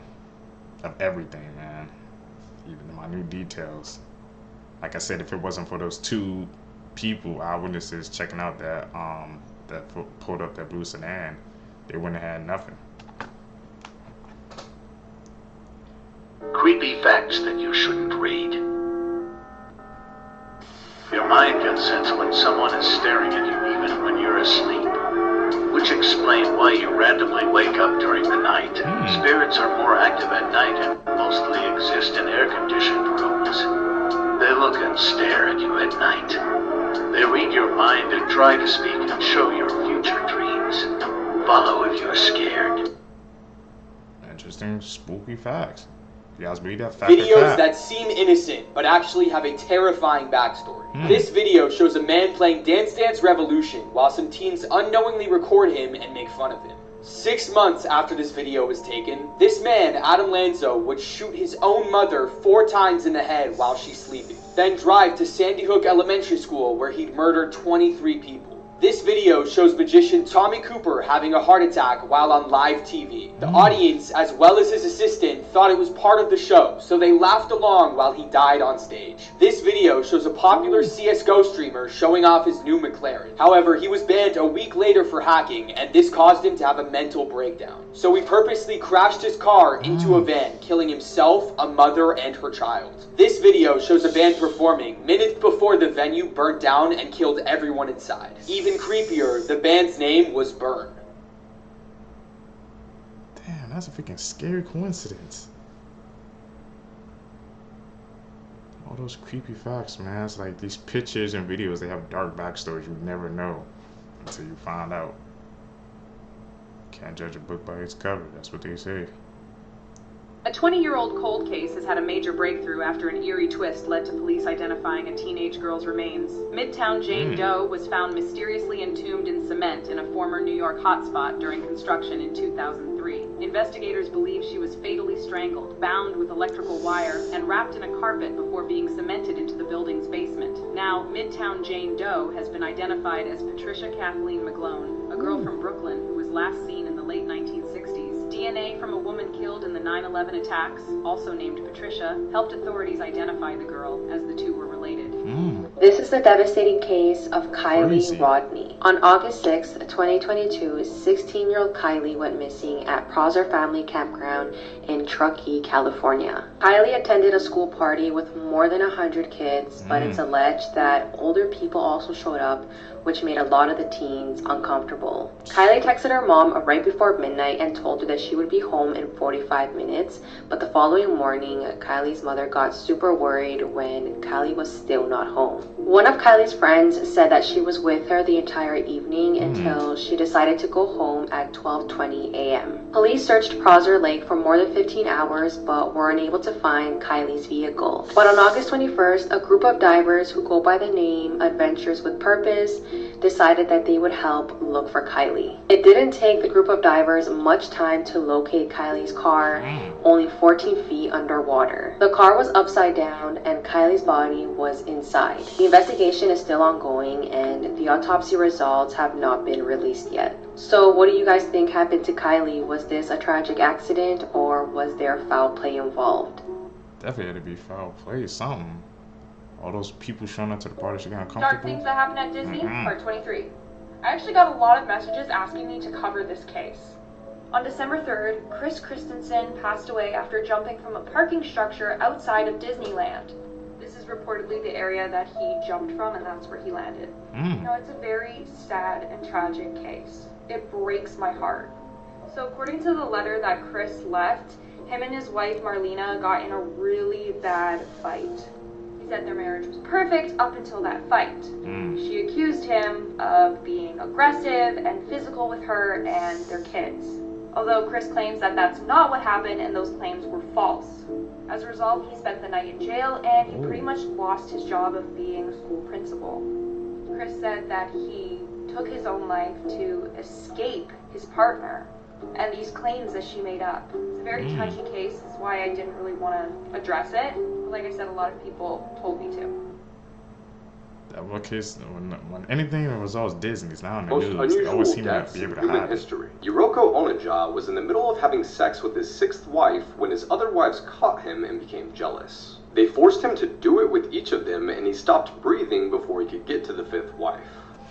of everything, man, even the minute details. Like I said, if it wasn't for those two people, eyewitnesses checking out that pulled up that blue sedan, they wouldn't have had nothing. Creepy facts that you shouldn't read. Your mind can sense when someone is staring at you even when you're asleep, which explains why you randomly wake up during the night. Spirits are more active at night and mostly exist in air-conditioned rooms. They look and stare at you at night. They read your mind and try to speak and show your future dreams. Follow if you're scared. Interesting, spooky facts. You guys believe that fact? Videos that seem innocent but actually have a terrifying backstory. This video shows a man playing Dance Dance Revolution while some teens unknowingly record him and make fun of him. 6 months after this video was taken, this man, Adam Lanzo, would shoot his own mother 4 times in the head while she's sleeping, then drive to Sandy Hook Elementary School where he'd murdered 23 people. This video shows magician Tommy Cooper having a heart attack while on live TV. The audience, as well as his assistant, thought it was part of the show, so they laughed along while he died on stage. This video shows a popular CSGO streamer showing off his new McLaren. However, he was banned a week later for hacking, and this caused him to have a mental breakdown. So he purposely crashed his car into a van, killing himself, a mother, and her child. This video shows a band performing minutes before the venue burnt down and killed everyone inside. Even creepier, the band's name was Burn. Damn, that's a freaking scary coincidence. All those creepy facts, man. It's like these pictures and videos, they have dark backstories you never know until you find out. Can't judge a book by its cover, that's what they say. A 20-year-old cold case has had a major breakthrough after an eerie twist led to police identifying a teenage girl's remains. Midtown Jane Doe was found mysteriously entombed in cement in a former New York hotspot during construction in 2003. Investigators believe she was fatally strangled, bound with electrical wire, and wrapped in a carpet before being cemented into the building's basement. Now, Midtown Jane Doe has been identified as Patricia Kathleen McGlone, a girl from Brooklyn who was last seen in the late 1960s. DNA from a woman killed in the 9/11 attacks, also named Patricia, helped authorities identify the girl, as the two were related. This is the devastating case of Kylie Rodney. On August 6, 2022, 16-year-old Kylie went missing at Prosser Family Campground in Truckee, California. Kylie attended a school party with more than 100 kids, but it's alleged that older people also showed up, which made a lot of the teens uncomfortable. Kylie texted her mom right before midnight and told her that she would be home in 45 minutes, but the following morning, Kylie's mother got super worried when Kylie was still not home. One of Kylie's friends said that she was with her the entire evening until she decided to go home at 12:20 a.m. Police searched Prosser Lake for more than 15 hours, but were unable to find Kylie's vehicle. But on August 21st, a group of divers who go by the name Adventures with Purpose decided that they would help look for Kylie. It didn't take the group of divers much time to locate Kylie's car, only 14 feet underwater. The car was upside down and Kylie's body was inside. The investigation is still ongoing and the autopsy results have not been released yet. So what do you guys think happened to Kylie? Was this a tragic accident or was there foul play involved? Definitely had to be foul play, something. All those people showing up to the party, she got uncomfortable. Dark things that happen at Disney, part 23. I actually got a lot of messages asking me to cover this case. On December 3rd, Chris Christensen passed away after jumping from a parking structure outside of Disneyland. This is reportedly the area that he jumped from, and that's where he landed. Now, it's a very sad and tragic case. It breaks my heart. So according to the letter that Chris left, him and his wife Marlena got in a really bad fight. He said their marriage was perfect up until that fight. She accused him of being aggressive and physical with her and their kids. Although Chris claims that that's not what happened and those claims were false. As a result, he spent the night in jail and he pretty much lost his job of being school principal. Chris said that he took his own life to escape his partner and these claims that she made up. It's a very touchy case, that's why I didn't really want to address it. Like I said, a lot of people told me to. That one case, when anything was always Disney's now in the Most news, they unusual always seem to deaths be able in to human hide it. history. Yuriko Onija was in the middle of having sex with his 6th wife when his other wives caught him and became jealous. They forced him to do it with each of them, and he stopped breathing before he could get to the 5th wife.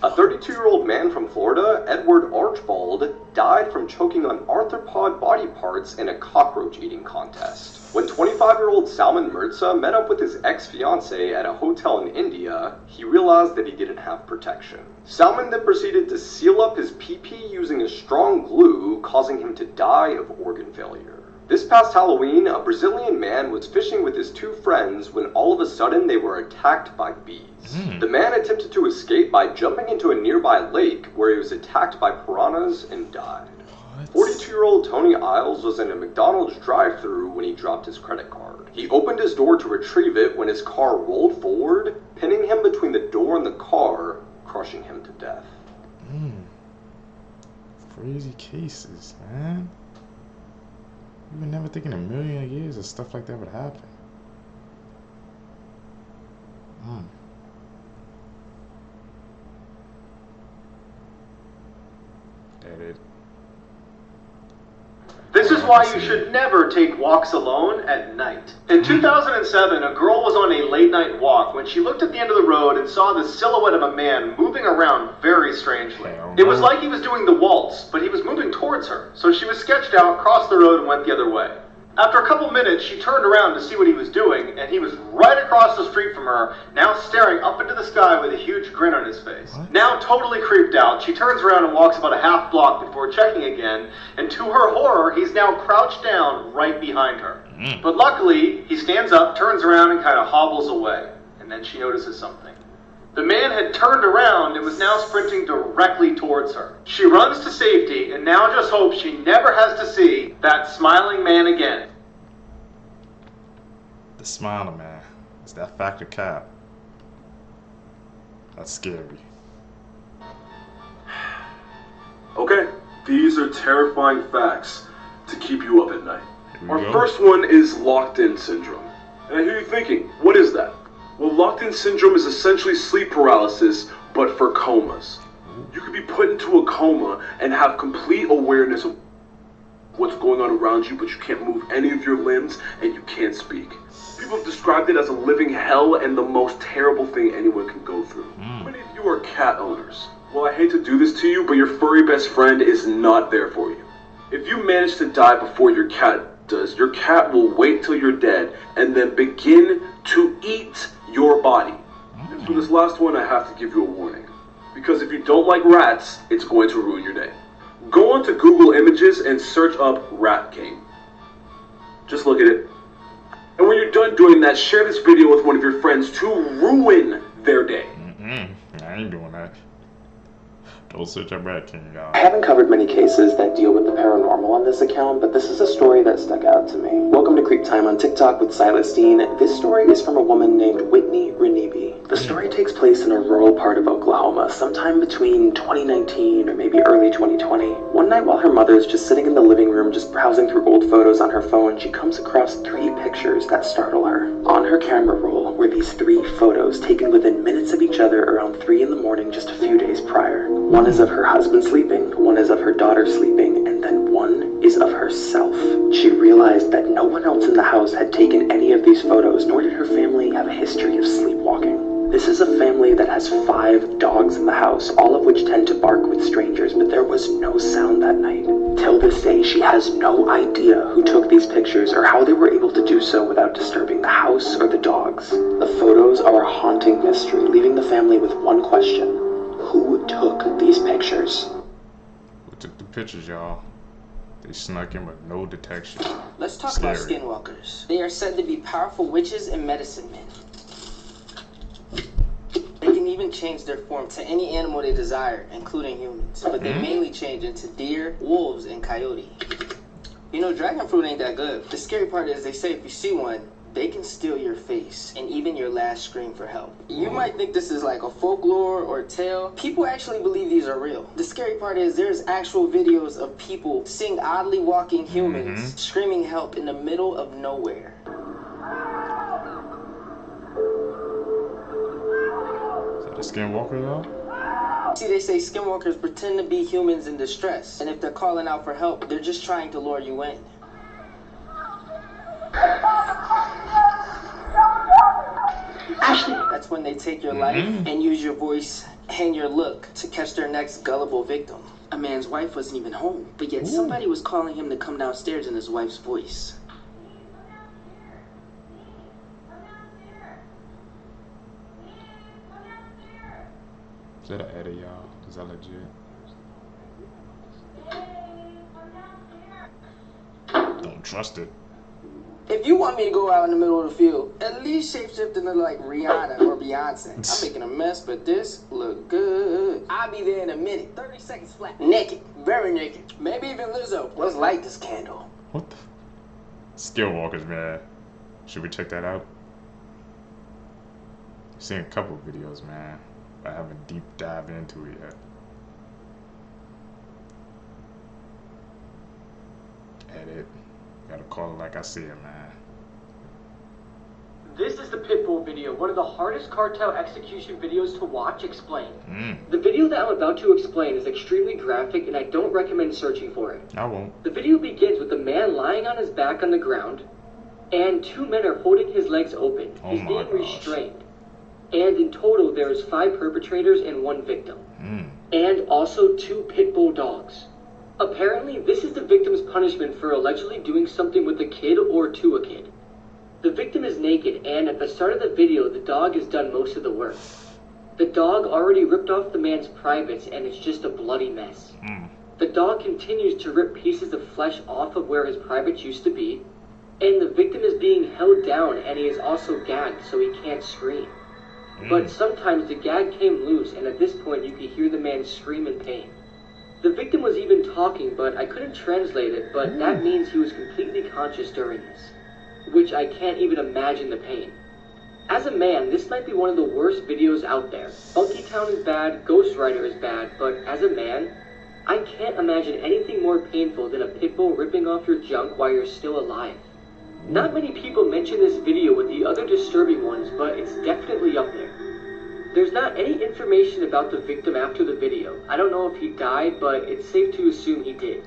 A 32-year-old man from Florida, Edward Archibald, died from choking on arthropod body parts in a cockroach eating contest. When 25-year-old Salman Mirza met up with his ex-fiancée at a hotel in India, he realized that he didn't have protection. Salman then proceeded to seal up his pee-pee using a strong glue, causing him to die of organ failure. This past Halloween, a Brazilian man was fishing with his 2 friends when all of a sudden they were attacked by bees. The man attempted to escape by jumping into a nearby lake where he was attacked by piranhas and died. 42-year-old Tony Isles was in a McDonald's drive-thru when he dropped his credit card. He opened his door to retrieve it when his car rolled forward, pinning him between the door and the car, crushing him to death. Crazy cases, man. You would never think in a million years that stuff like that would happen. Edit. This is why you should never take walks alone at night. In 2007, a girl was on a late night walk when she looked at the end of the road and saw the silhouette of a man moving around very strangely. It was like he was doing the waltz, but he was moving towards her, so she was sketched out, crossed the road, and went the other way. After a couple minutes, she turned around to see what he was doing, and he was right across the street from her, now staring up into the sky with a huge grin on his face. Now totally creeped out, she turns around and walks about a half block before checking again, and to her horror, he's now crouched down right behind her. But luckily, he stands up, turns around, and kind of hobbles away, and then she notices something. The man had turned around and was now sprinting directly towards her. She runs to safety and now just hopes she never has to see that smiling man again. The smiling man. It's that factor cap. That's scary. Okay, these are terrifying facts to keep you up at night. Our go. first one is locked-in syndrome. And I hear you thinking, what is that? Well, locked-in syndrome is essentially sleep paralysis, but for comas. You could be put into a coma and have complete awareness of what's going on around you, but you can't move any of your limbs and you can't speak. People have described it as a living hell and the most terrible thing anyone can go through. How many of you are cat owners? Well, I hate to do this to you, but your furry best friend is not there for you. If you manage to die before your cat does, your cat will wait till you're dead and then begin to eat your body. And for this last one, I have to give you a warning. Because if you don't like rats, it's going to ruin your day. Go onto Google Images and search up rat game. Just look at it. And when you're done doing that, share this video with one of your friends to ruin their day. I ain't doing that. Don't search up Rat King, y'all. I haven't covered many cases that deal with the paranormal on this account, but this is a story that stuck out to me. Welcome to Creep Time on TikTok with Celestine. This story is from a woman named Whitney Renebe. The story takes place in a rural part of Oklahoma, sometime between 2019 or maybe early 2020. One night while her mother is just sitting in the living room just browsing through old photos on her phone, she comes across 3 pictures that startle her. On her camera roll were these 3 photos taken within minutes of each other around 3 in the morning just a few days prior. One is of her husband sleeping, one is of her daughter sleeping, and then one is of herself. She realized that no one else in the house had taken any of these photos, nor did her family have a history of sleepwalking. This is a family that has 5 dogs in the house, all of which tend to bark with strangers, but there was no sound that night. Till this day, she has no idea who took these pictures or how they were able to do so without disturbing the house or the dogs. The photos are a haunting mystery, leaving the family with one question. Who took these pictures? Who took the pictures, y'all? They snuck in with no detection. Let's talk Scary. about skinwalkers. They are said to be powerful witches and medicine men. They can even change their form to any animal they desire, including humans. But they mainly change into deer, wolves, and coyote. You know, dragon fruit ain't that good. The scary part is they say if you see one, they can steal your face and even your last scream for help. You might think this is like a folklore or a tale. People actually believe these are real. The scary part is there's actual videos of people seeing oddly walking humans screaming help in the middle of nowhere. The Skinwalker, y'all? See, they say skinwalkers pretend to be humans in distress, and if they're calling out for help, they're just trying to lure you in. Ashley! That's when they take your life and use your voice and your look to catch their next gullible victim. A man's wife wasn't even home, but yet somebody was calling him to come downstairs in his wife's voice. Is that an edit, y'all? Is that legit? Don't trust it. If you want me to go out in the middle of the field, at least shapeshift and look like Rihanna or Beyonce. I'm making a mess, but this look good. I'll be there in a minute. 30 seconds flat. Naked. Very naked. Maybe even Lizzo. Let's light this candle. What the? Skinwalkers, man. Should we check that out? I've seen a couple videos, man. I haven't deep dived into it yet. Edit. Gotta call it like I see it, man. This is the pitbull video, one of the hardest cartel execution videos to watch. Explain. The video that I'm about to explain is extremely graphic and I don't recommend searching for it. I won't. The video begins with a man lying on his back on the ground and two men are holding his legs open. He's being restrained. And in total there is 5 perpetrators and 1 victim. And also 2 pit bull dogs. Apparently this is the victim's punishment for allegedly doing something with a kid or to a kid. The victim is naked and at the start of the video the dog has done most of the work. The dog already ripped off the man's privates and it's just a bloody mess. The dog continues to rip pieces of flesh off of where his privates used to be. And the victim is being held down and he is also gagged so he can't scream. But sometimes the gag came loose and at this point you could hear the man scream in pain. The victim was even talking but I couldn't translate it, but that means he was completely conscious during this. Which I can't even imagine the pain. As a man, this might be one of the worst videos out there. Funky Town is bad, Ghost Rider is bad, but as a man, I can't imagine anything more painful than a pit bull ripping off your junk while you're still alive. Not many people mention this video with the other disturbing ones, but it's definitely up there. There's not any information about the victim after the video. I don't know if he died, but it's safe to assume he did.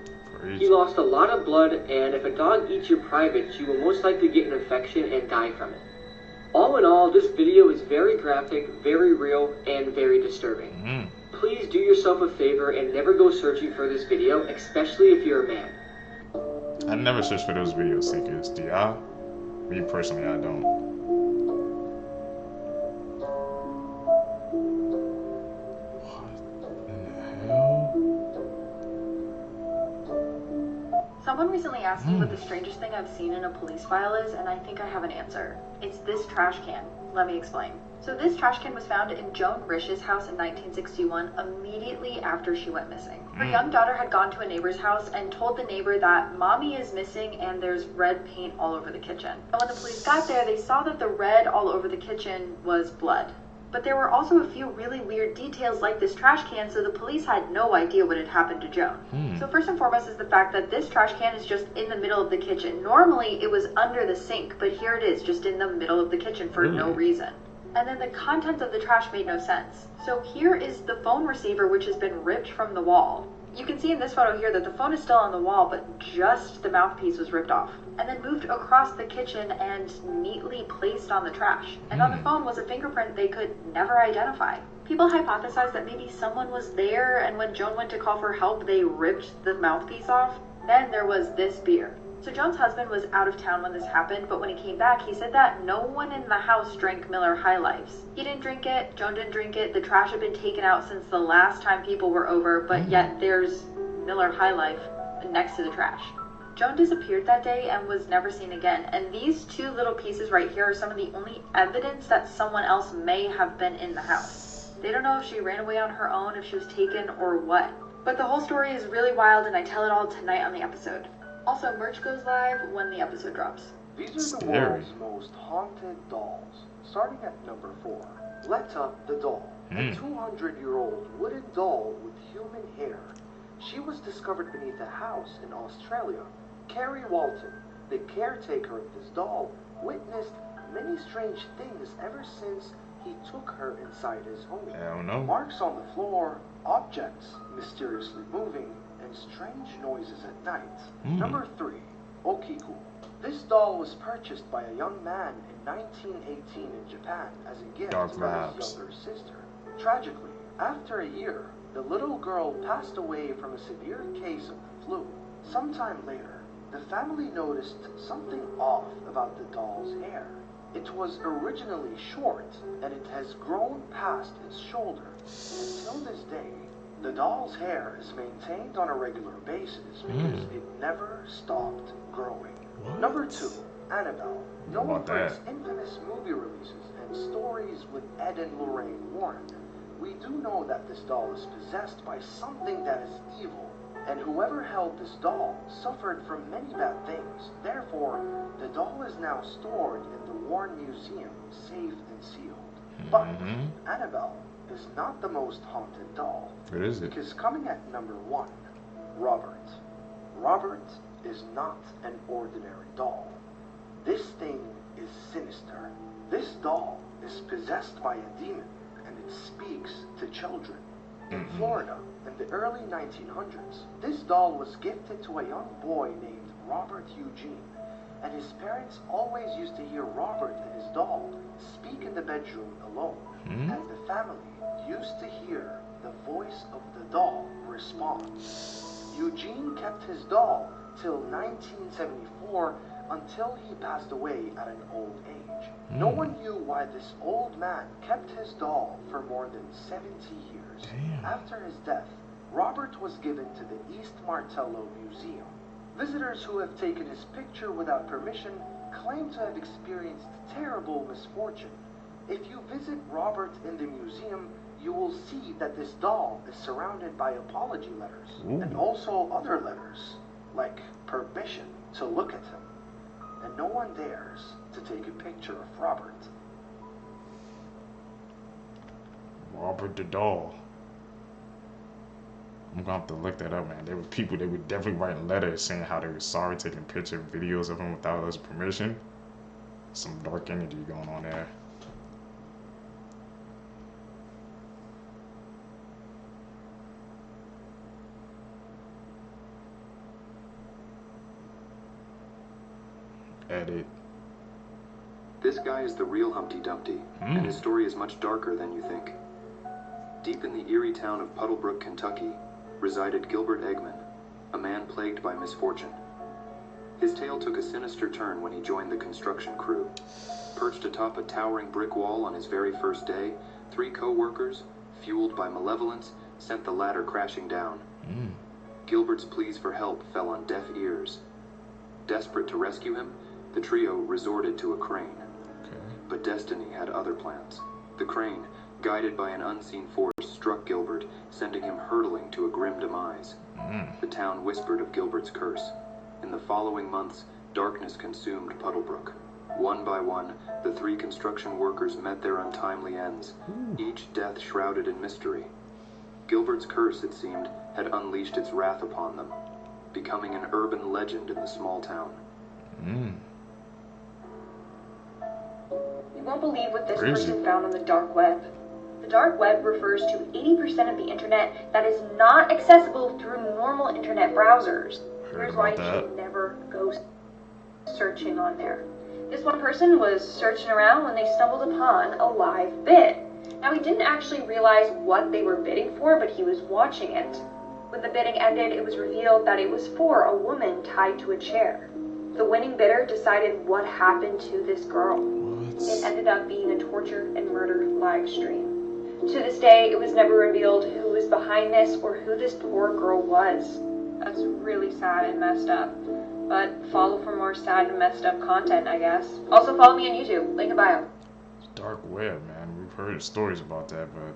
He lost a lot of blood, and if a dog eats your privates, you will most likely get an infection and die from it. All in all, this video is very graphic, very real, and very disturbing. Please do yourself a favor and never go searching for this video, especially if you're a man. I never search for those video seekers. Do y'all? Me personally, I don't. Someone recently asked me what the strangest thing I've seen in a police file is, and I think I have an answer. It's this trash can. Let me explain. So this trash can was found in Joan Rish's house in 1961, immediately after she went missing. Her young daughter had gone to a neighbor's house and told the neighbor that mommy is missing and there's red paint all over the kitchen. And when the police got there, they saw that the red all over the kitchen was blood. But there were also a few really weird details like this trash can, so the police had no idea what had happened to Joan. So first and foremost is the fact that this trash can is just in the middle of the kitchen. Normally it was under the sink, but here it is just in the middle of the kitchen for no reason. And then the contents of the trash made no sense. So here is the phone receiver which has been ripped from the wall. You can see in this photo here that the phone is still on the wall, but just the mouthpiece was ripped off. And then moved across the kitchen and neatly placed on the trash. And on the phone was a fingerprint they could never identify. People hypothesized that maybe someone was there and when Joan went to call for help, they ripped the mouthpiece off. Then there was this beer. So Joan's husband was out of town when this happened, but when he came back, he said that no one in the house drank Miller High Lifes. He didn't drink it, Joan didn't drink it, the trash had been taken out since the last time people were over, but yet there's Miller High Life next to the trash. Joan disappeared that day and was never seen again, and these two little pieces right here are some of the only evidence that someone else may have been in the house. They don't know if she ran away on her own, if she was taken, or what. But the whole story is really wild, and I tell it all tonight on the episode. Also, merch goes live when the episode drops. These are the world's most haunted dolls. Starting at number 4, Letta the doll, a 200-year-old wooden doll with human hair. She was discovered beneath a house in Australia. Carrie Walton, the caretaker of this doll, witnessed many strange things ever since he took her inside his home. I don't know. Marks on the floor, objects mysteriously moving, and strange noises at night. Number 3, Okiku. This doll was purchased by a young man in 1918 in Japan as a gift Dark from vibes. his younger sister. Tragically, after a year, the little girl passed away from a severe case of the flu. Sometime later, the family noticed something off about the doll's hair. It was originally short, and it has grown past its shoulder. Until this day, the doll's hair is maintained on a regular basis because it never stopped growing. Number 2, Annabelle. Known for its infamous movie releases and stories with Ed and Lorraine Warren, we do know that this doll is possessed by something that is evil, and whoever held this doll suffered from many bad things. Therefore, the doll is now stored in the Warren Museum, safe and sealed. But Annabelle is not the most haunted doll. What is it? Because coming at number 1, Robert. Robert is not an ordinary doll. This thing is sinister. This doll is possessed by a demon, and it speaks to children. In Florida, in the early 1900s, this doll was gifted to a young boy named Robert Eugene, and his parents always used to hear Robert and his doll speak in the bedroom alone, and the family used to hear the voice of the doll respond. Eugene kept his doll till 1974 until he passed away at an old age. No one knew why this old man kept his doll for more than 70 years. After his death, Robert was given to the East Martello Museum. Visitors who have taken his picture without permission claim to have experienced terrible misfortune. If you visit Robert in the museum, you will see that this doll is surrounded by apology letters and also other letters, like permission to look at him. And no one dares to take a picture of Robert. Robert the doll. I'm gonna have to look that up, man. There were people that would definitely write letters saying how they were sorry, taking picture videos of him without his permission. Some dark energy going on there. Edit. This guy is the real Humpty Dumpty, and his story is much darker than you think. Deep in the eerie town of Puddlebrook, Kentucky, resided Gilbert Eggman, a man plagued by misfortune. His tale took a sinister turn when he joined the construction crew. Perched atop a towering brick wall on his very first day, 3 co-workers, fueled by malevolence, sent the ladder crashing down. Gilbert's pleas for help fell on deaf ears. Desperate to rescue him, the trio resorted to a crane. But destiny had other plans. The crane, guided by an unseen force, struck Gilbert, sending him hurtling to a grim demise. The town whispered of Gilbert's curse. In the following months, darkness consumed Puddlebrook. One by one, the 3 construction workers met their untimely ends, each death shrouded in mystery. Gilbert's curse, it seemed, had unleashed its wrath upon them, becoming an urban legend in the small town. You won't believe what this person found on the dark web. The dark web refers to 80% of the internet that is not accessible through normal internet browsers. Here's why you should never go searching on there. This one person was searching around when they stumbled upon a live bid. Now, he didn't actually realize what they were bidding for, but he was watching it. When the bidding ended, it was revealed that it was for a woman tied to a chair. The winning bidder decided what happened to this girl. It ended up being a torture and murder live stream. To this day, it was never revealed who was behind this or who this poor girl was. That's really sad and messed up. But follow for more sad and messed up content, I guess. Also follow me on YouTube, link in bio. Dark web, man. We've heard stories about that, but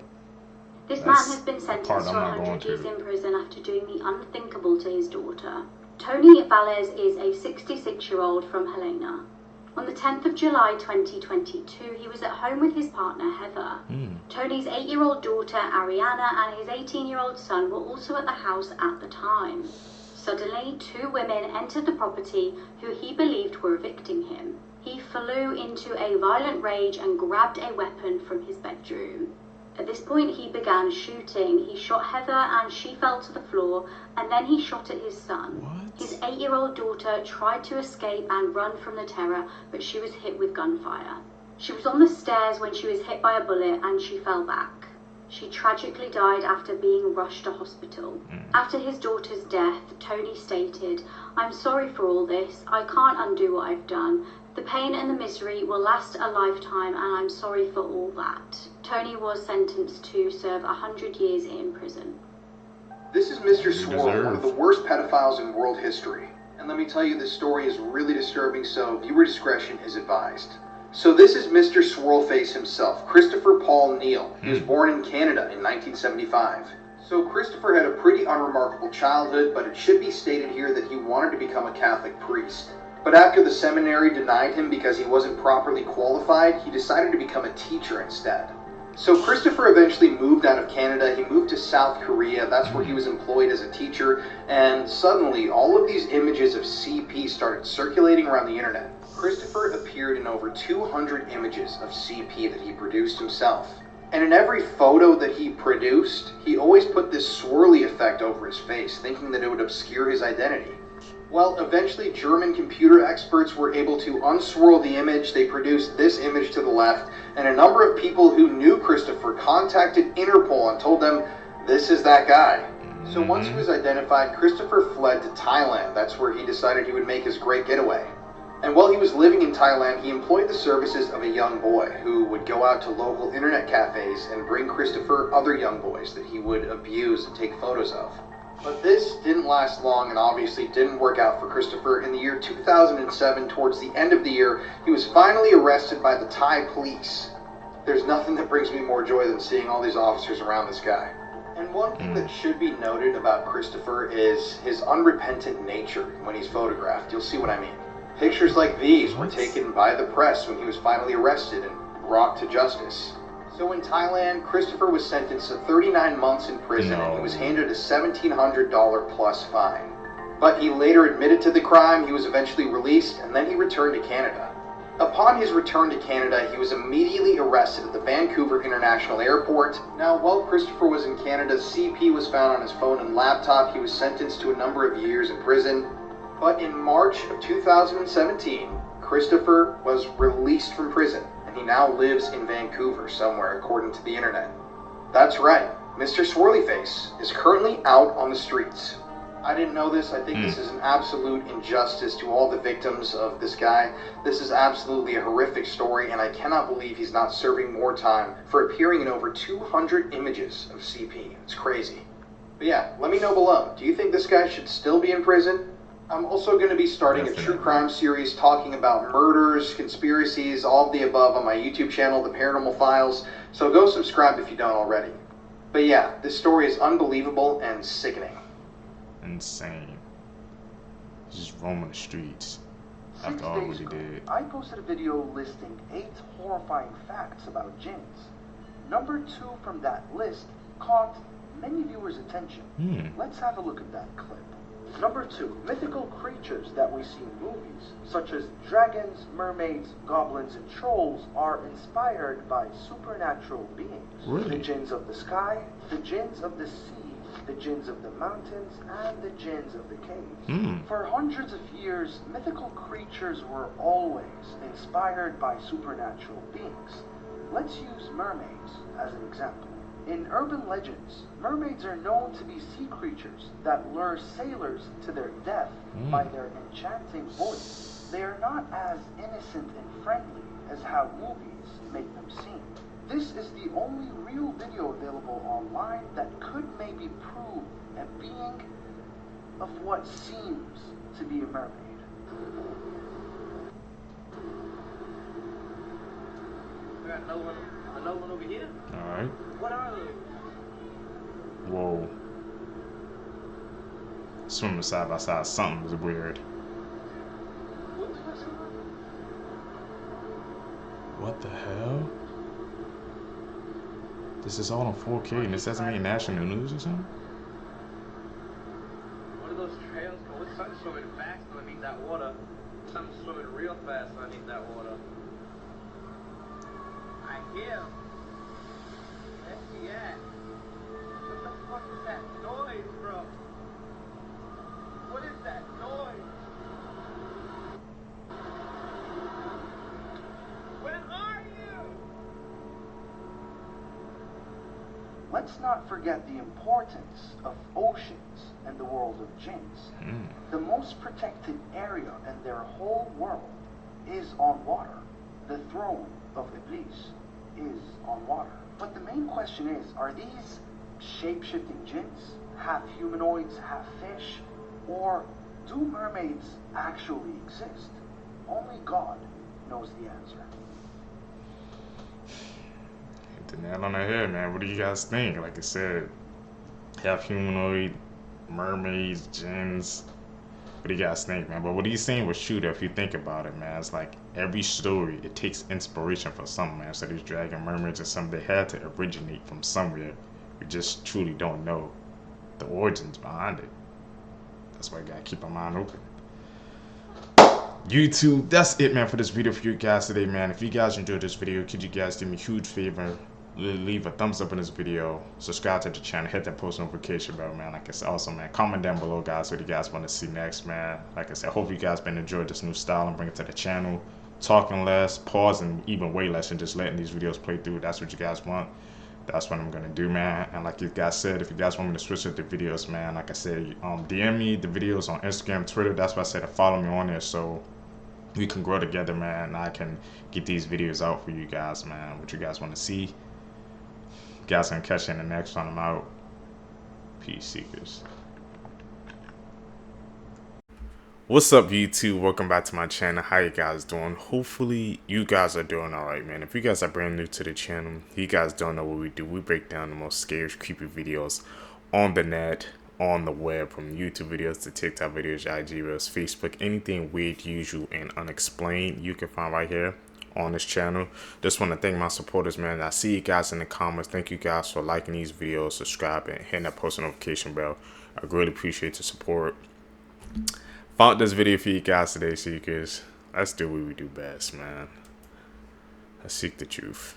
this man has been sentenced to 100 years in prison after doing the unthinkable to his daughter. Tony Valles is a 66-year-old from Helena. On the 10th of July 2022, he was at home with his partner Heather. Tony's 8-year-old daughter Ariana and his 18-year-old son were also at the house at the time. Suddenly, 2 women entered the property who he believed were evicting him. He flew into a violent rage and grabbed a weapon from his bedroom. At this point, he began shooting. He shot Heather and she fell to the floor, and then he shot at his son. What? His 8-year-old daughter tried to escape and run from the terror, but she was hit with gunfire. She was on the stairs when she was hit by a bullet and she fell back. She tragically died after being rushed to hospital. After his daughter's death, Tony stated, "I'm sorry for all this. I can't undo what I've done. The pain and the misery will last a lifetime, and I'm sorry for all that." Tony was sentenced to serve 100 years in prison. This is Mr. Swirl, one of the worst pedophiles in world history. And let me tell you, this story is really disturbing, so viewer discretion is advised. So this is Mr. Swirlface himself, Christopher Paul Neal. He was born in Canada in 1975. So Christopher had a pretty unremarkable childhood, but it should be stated here that he wanted to become a Catholic priest. But after the seminary denied him because he wasn't properly qualified, he decided to become a teacher instead. So Christopher eventually moved out of Canada. He moved to South Korea. That's where he was employed as a teacher. And suddenly, all of these images of CP started circulating around the internet. Christopher appeared in over 200 images of CP that he produced himself. And in every photo that he produced, he always put this swirly effect over his face, thinking that it would obscure his identity. Well, eventually German computer experts were able to unswirl the image. They produced this image to the left, and a number of people who knew Christopher contacted Interpol and told them, this is that guy. So once he was identified, Christopher fled to Thailand. That's where he decided he would make his great getaway. And while he was living in Thailand, he employed the services of a young boy who would go out to local internet cafes and bring Christopher other young boys that he would abuse and take photos of. But this didn't last long and obviously didn't work out for Christopher. In the year 2007, towards the end of the year, he was finally arrested by the Thai police. There's nothing that brings me more joy than seeing all these officers around this guy. And one thing that should be noted about Christopher is his unrepentant nature when he's photographed. You'll see what I mean. Pictures like these were taken by the press when he was finally arrested and brought to justice. So in Thailand, Christopher was sentenced to 39 months in prison and he was handed a $1,700 plus fine. But he later admitted to the crime, he was eventually released, and then he returned to Canada. Upon his return to Canada, he was immediately arrested at the Vancouver International Airport. Now, while Christopher was in Canada, CP was found on his phone and laptop. He was sentenced to a number of years in prison. But in March of 2017, Christopher was released from prison. He now lives in Vancouver somewhere, according to the internet. That's right, Mr. Swirlyface is currently out on the streets. I didn't know this. I think this is an absolute injustice to all the victims of this guy. This is absolutely a horrific story, and I cannot believe he's not serving more time for appearing in over 200 images of CP. It's crazy. But yeah, let me know below. Do you think this guy should still be in prison? I'm also going to be starting a true crime series talking about murders, conspiracies, all of the above on my YouTube channel, The Paranormal Files, so go subscribe if you don't already. But yeah, this story is unbelievable and sickening. Insane. Just roaming the streets after all what he did. I posted a video listing 8 horrifying facts about jinns. Number 2 from that list caught many viewers' attention. Let's have a look at that clip. Number 2, mythical creatures that we see in movies, such as dragons, mermaids, goblins, and trolls, are inspired by supernatural beings. Really? The jinns of the sky, the jinns of the sea, the jinns of the mountains, and the jinns of the caves. For hundreds of years, mythical creatures were always inspired by supernatural beings. Let's use mermaids as an example. In urban legends, mermaids are known to be sea creatures that lure sailors to their death by their enchanting voice. They are not as innocent and friendly as how movies make them seem. This is the only real video available online that could maybe prove a being of what seems to be a mermaid. We got another one over here. Alright. What are those? Whoa. Swimming side by side, something was weird. What the hell? This is all on 4K and this doesn't make national news or something? What are those trails? What's something swimming fast underneath that water? something swimming real fast underneath that water. I hear him. Where's he at? What the fuck is that noise, bro? What is that noise? Where are you? Let's not forget the importance of oceans and the world of jinns. The most protected area in their whole world is on water. The throne of Iblis is on water. But the main question is, are these shape-shifting jinns half humanoids, half fish? Or do mermaids actually exist? Only God knows the answer. Hit the nail on the head, man. What do you guys think? Like I said, half humanoid, mermaids, jinns. What do you guys think, man? But what he's saying was true, if you think about it, man. It's like every story, it takes inspiration from something, man. So these dragon mermaids or something, they had to originate from somewhere. We just truly don't know the origins behind it. That's why you gotta keep our mind open. YouTube, that's it, man, for this video for you guys today, man. If you guys enjoyed this video, could you guys do me a huge favor? Leave a thumbs up on this video, subscribe to the channel, hit that post notification bell, man. Like I said, also, man, comment down below, guys, what you guys want to see next, man. Like I said, I hope you guys been enjoying this new style and bring it to the channel. Talking less, pausing even way less, and just letting these videos play through. That's what you guys want. That's what I'm gonna do, man. And like you guys said, if you guys want me to switch up the videos, man, like I said, DM me the videos on Instagram, Twitter. That's why I said to follow me on there, so we can grow together, man. And I can get these videos out for you guys, man. What you guys want to see. You guys can catch you in the next one. I'm out. Peace, seekers. What's up, YouTube? Welcome back to my channel. How you guys doing? Hopefully you guys are doing alright, man. If you guys are brand new to the channel, you guys don't know what we do. We break down the most scary, creepy videos on the net, on the web, from YouTube videos to TikTok videos, IG reels, Facebook, anything weird, usual, and unexplained you can find right here on this channel. Just want to thank my supporters, man. I see you guys in the comments. Thank you guys for liking these videos, subscribing, hitting that post notification bell. I really appreciate the support. Found this video for you guys today, seekers. Let's do what we do best, man. Let's seek the truth.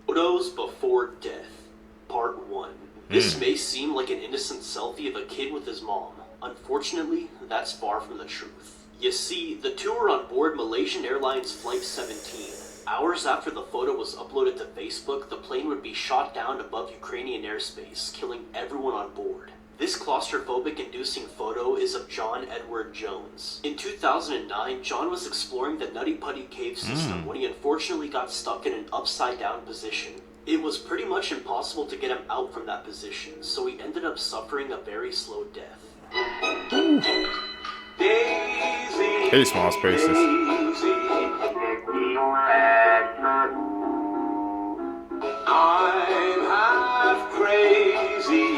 Photos before death, part 1. This may seem like an innocent selfie of a kid with his mom. Unfortunately, that's far from the truth. You see, the two were on board Malaysian Airlines Flight 17. Hours after the photo was uploaded to Facebook, the plane would be shot down above Ukrainian airspace, killing everyone on board. This claustrophobic-inducing photo is of John Edward Jones. In 2009, John was exploring the Nutty Putty cave system when he unfortunately got stuck in an upside-down position. It was pretty much impossible to get him out from that position, so he ended up suffering a very slow death. Daisy, hey, small spaces. Daisy, I'm half crazy.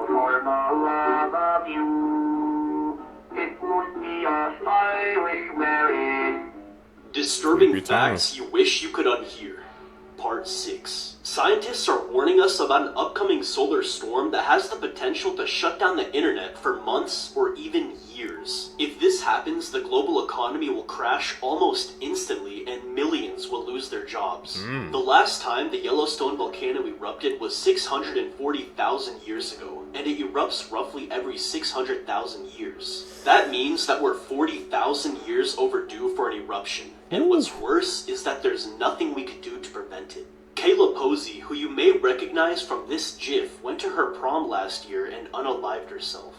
For the love of you, it would be a Irish marriage. Disturbing facts you wish you could unhear. Part 6. Scientists are warning us about an upcoming solar storm that has the potential to shut down the internet for months or even years. If this happens, the global economy will crash almost instantly and millions will lose their jobs. The last time the Yellowstone volcano erupted was 640,000 years ago, and it erupts roughly every 600,000 years. That means that we're 40,000 years overdue for an eruption. And what's worse is that there's nothing we could do to prevent it. Kayla Posey, who you may recognize from this GIF, went to her prom last year and unalived herself.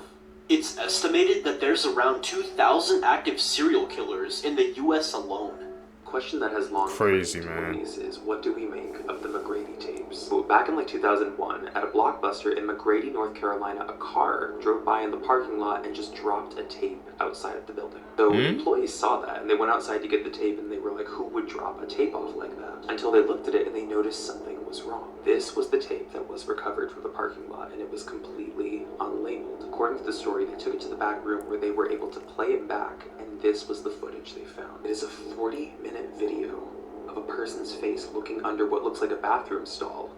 It's estimated that there's around 2,000 active serial killers in the US alone. Question that has long crazy, man, is what do we make of the McGrady tapes? Well, back in like 2001, at a Blockbuster in McGrady, North Carolina, a car drove by in the parking lot and just dropped a tape outside of the building. So employees saw that and they went outside to get the tape and they were like, who would drop a tape off like that? Until they looked at it and they noticed something was wrong. This was the tape that was recovered from the parking lot and it was completely unlabeled. According to the story, they took it to the back room where they were able to play it back, and this was the footage they found. It is a 40-minute video of a person's face looking under what looks like a bathroom stall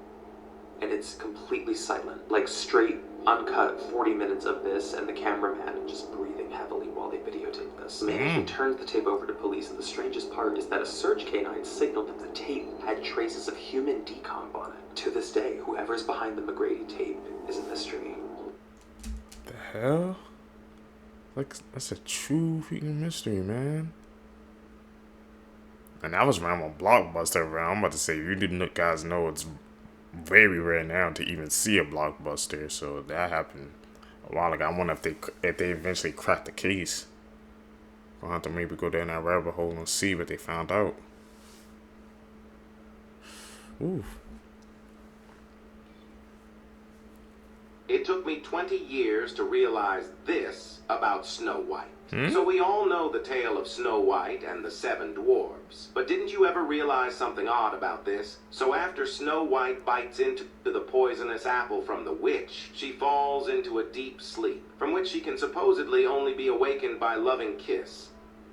and it's completely silent. Like straight, uncut 40 minutes of this, and the cameraman just breathing heavily while they videotape this. The management turns the tape over to police, and the strangest part is that a search canine signaled that the tape had traces of human decomp on it. To this day, whoever's behind the McGrady tape is a mystery. The hell? Like, that's a true freaking mystery, man. And that was around on Blockbuster around. I'm about to say, you didn't guys know it's very rare now to even see a Blockbuster. So that happened a while ago. I wonder if they eventually cracked the case. I'll have to maybe go down that rabbit hole and see what they found out. Ooh. It took me 20 years to realize this about Snow White. So we all know the tale of Snow White and the 7 dwarves. But didn't you ever realize something odd about this? So after Snow White bites into the poisonous apple from the witch, she falls into a deep sleep, from which she can supposedly only be awakened by loving kiss.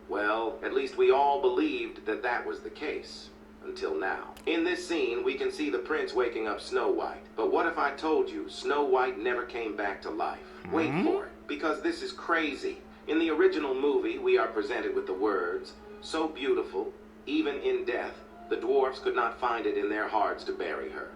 Well, at least we all believed that that was the case. Until now. In this scene, we can see the prince waking up Snow White. But what if I told you Snow White never came back to life? Wait for it, because this is crazy. In the original movie, we are presented with the words, "So beautiful, even in death, the dwarfs could not find it in their hearts to bury her."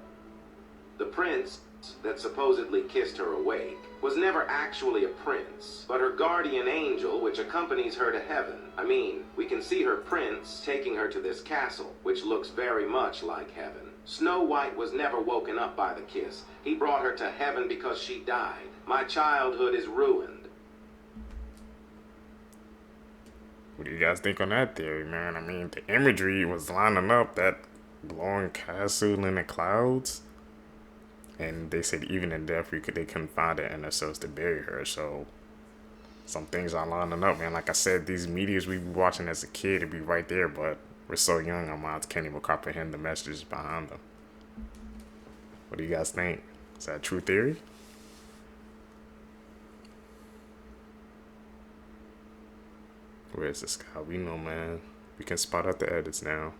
The prince that supposedly kissed her awake was never actually a prince, but her guardian angel which accompanies her to heaven. I mean, we can see her prince taking her to this castle, which looks very much like heaven. Snow White was never woken up by the kiss. He brought her to heaven because she died. My childhood is ruined. What do you guys think on that theory, man? I mean, the imagery was lining up, that glowing castle in the clouds. And they said even in death, they couldn't find it in themselves to bury her. So some things are lining up, man. Like I said, these meteors we be watching as a kid, it'd be right there, but we're so young, our minds can't even comprehend the messages behind them. What do you guys think? Is that a true theory? Where's this guy? We know, man. We can spot out the edits now.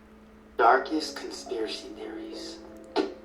Darkest conspiracy theories.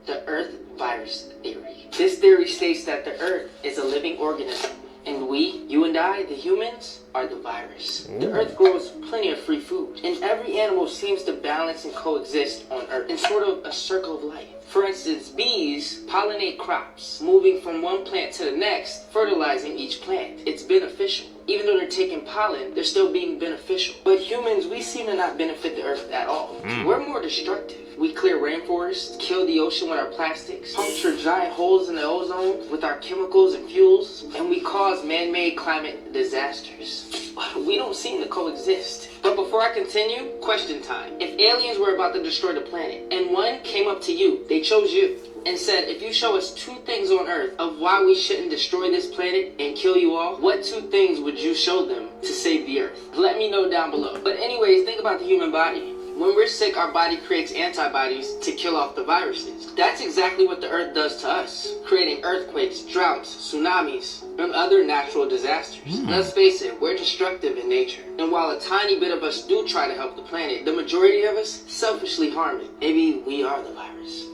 The Earth virus theory. This theory states that the Earth is a living organism, and we, you and I, the humans, are the virus. The Earth grows plenty of free food, and every animal seems to balance and coexist on Earth in sort of a circle of life. For instance, bees pollinate crops, moving from one plant to the next, fertilizing each plant. It's beneficial. Even though they're taking pollen, they're still being beneficial. But humans, we seem to not benefit the Earth at all. We're more destructive. We clear rainforests, kill the ocean with our plastics, puncture giant holes in the ozone with our chemicals and fuels, and we cause man-made climate disasters. We don't seem to coexist. But before I continue, question time. If aliens were about to destroy the planet, and one came up to you, they chose you, and said, if you show us 2 things on Earth of why we shouldn't destroy this planet and kill you all, what 2 things would you show them to save the Earth? Let me know down below. But anyways, think about the human body. When we're sick, our body creates antibodies to kill off the viruses. That's exactly what the Earth does to us, creating earthquakes, droughts, tsunamis, and other natural disasters. Let's face it, we're destructive in nature. And while a tiny bit of us do try to help the planet, the majority of us selfishly harm it. Maybe we are the virus.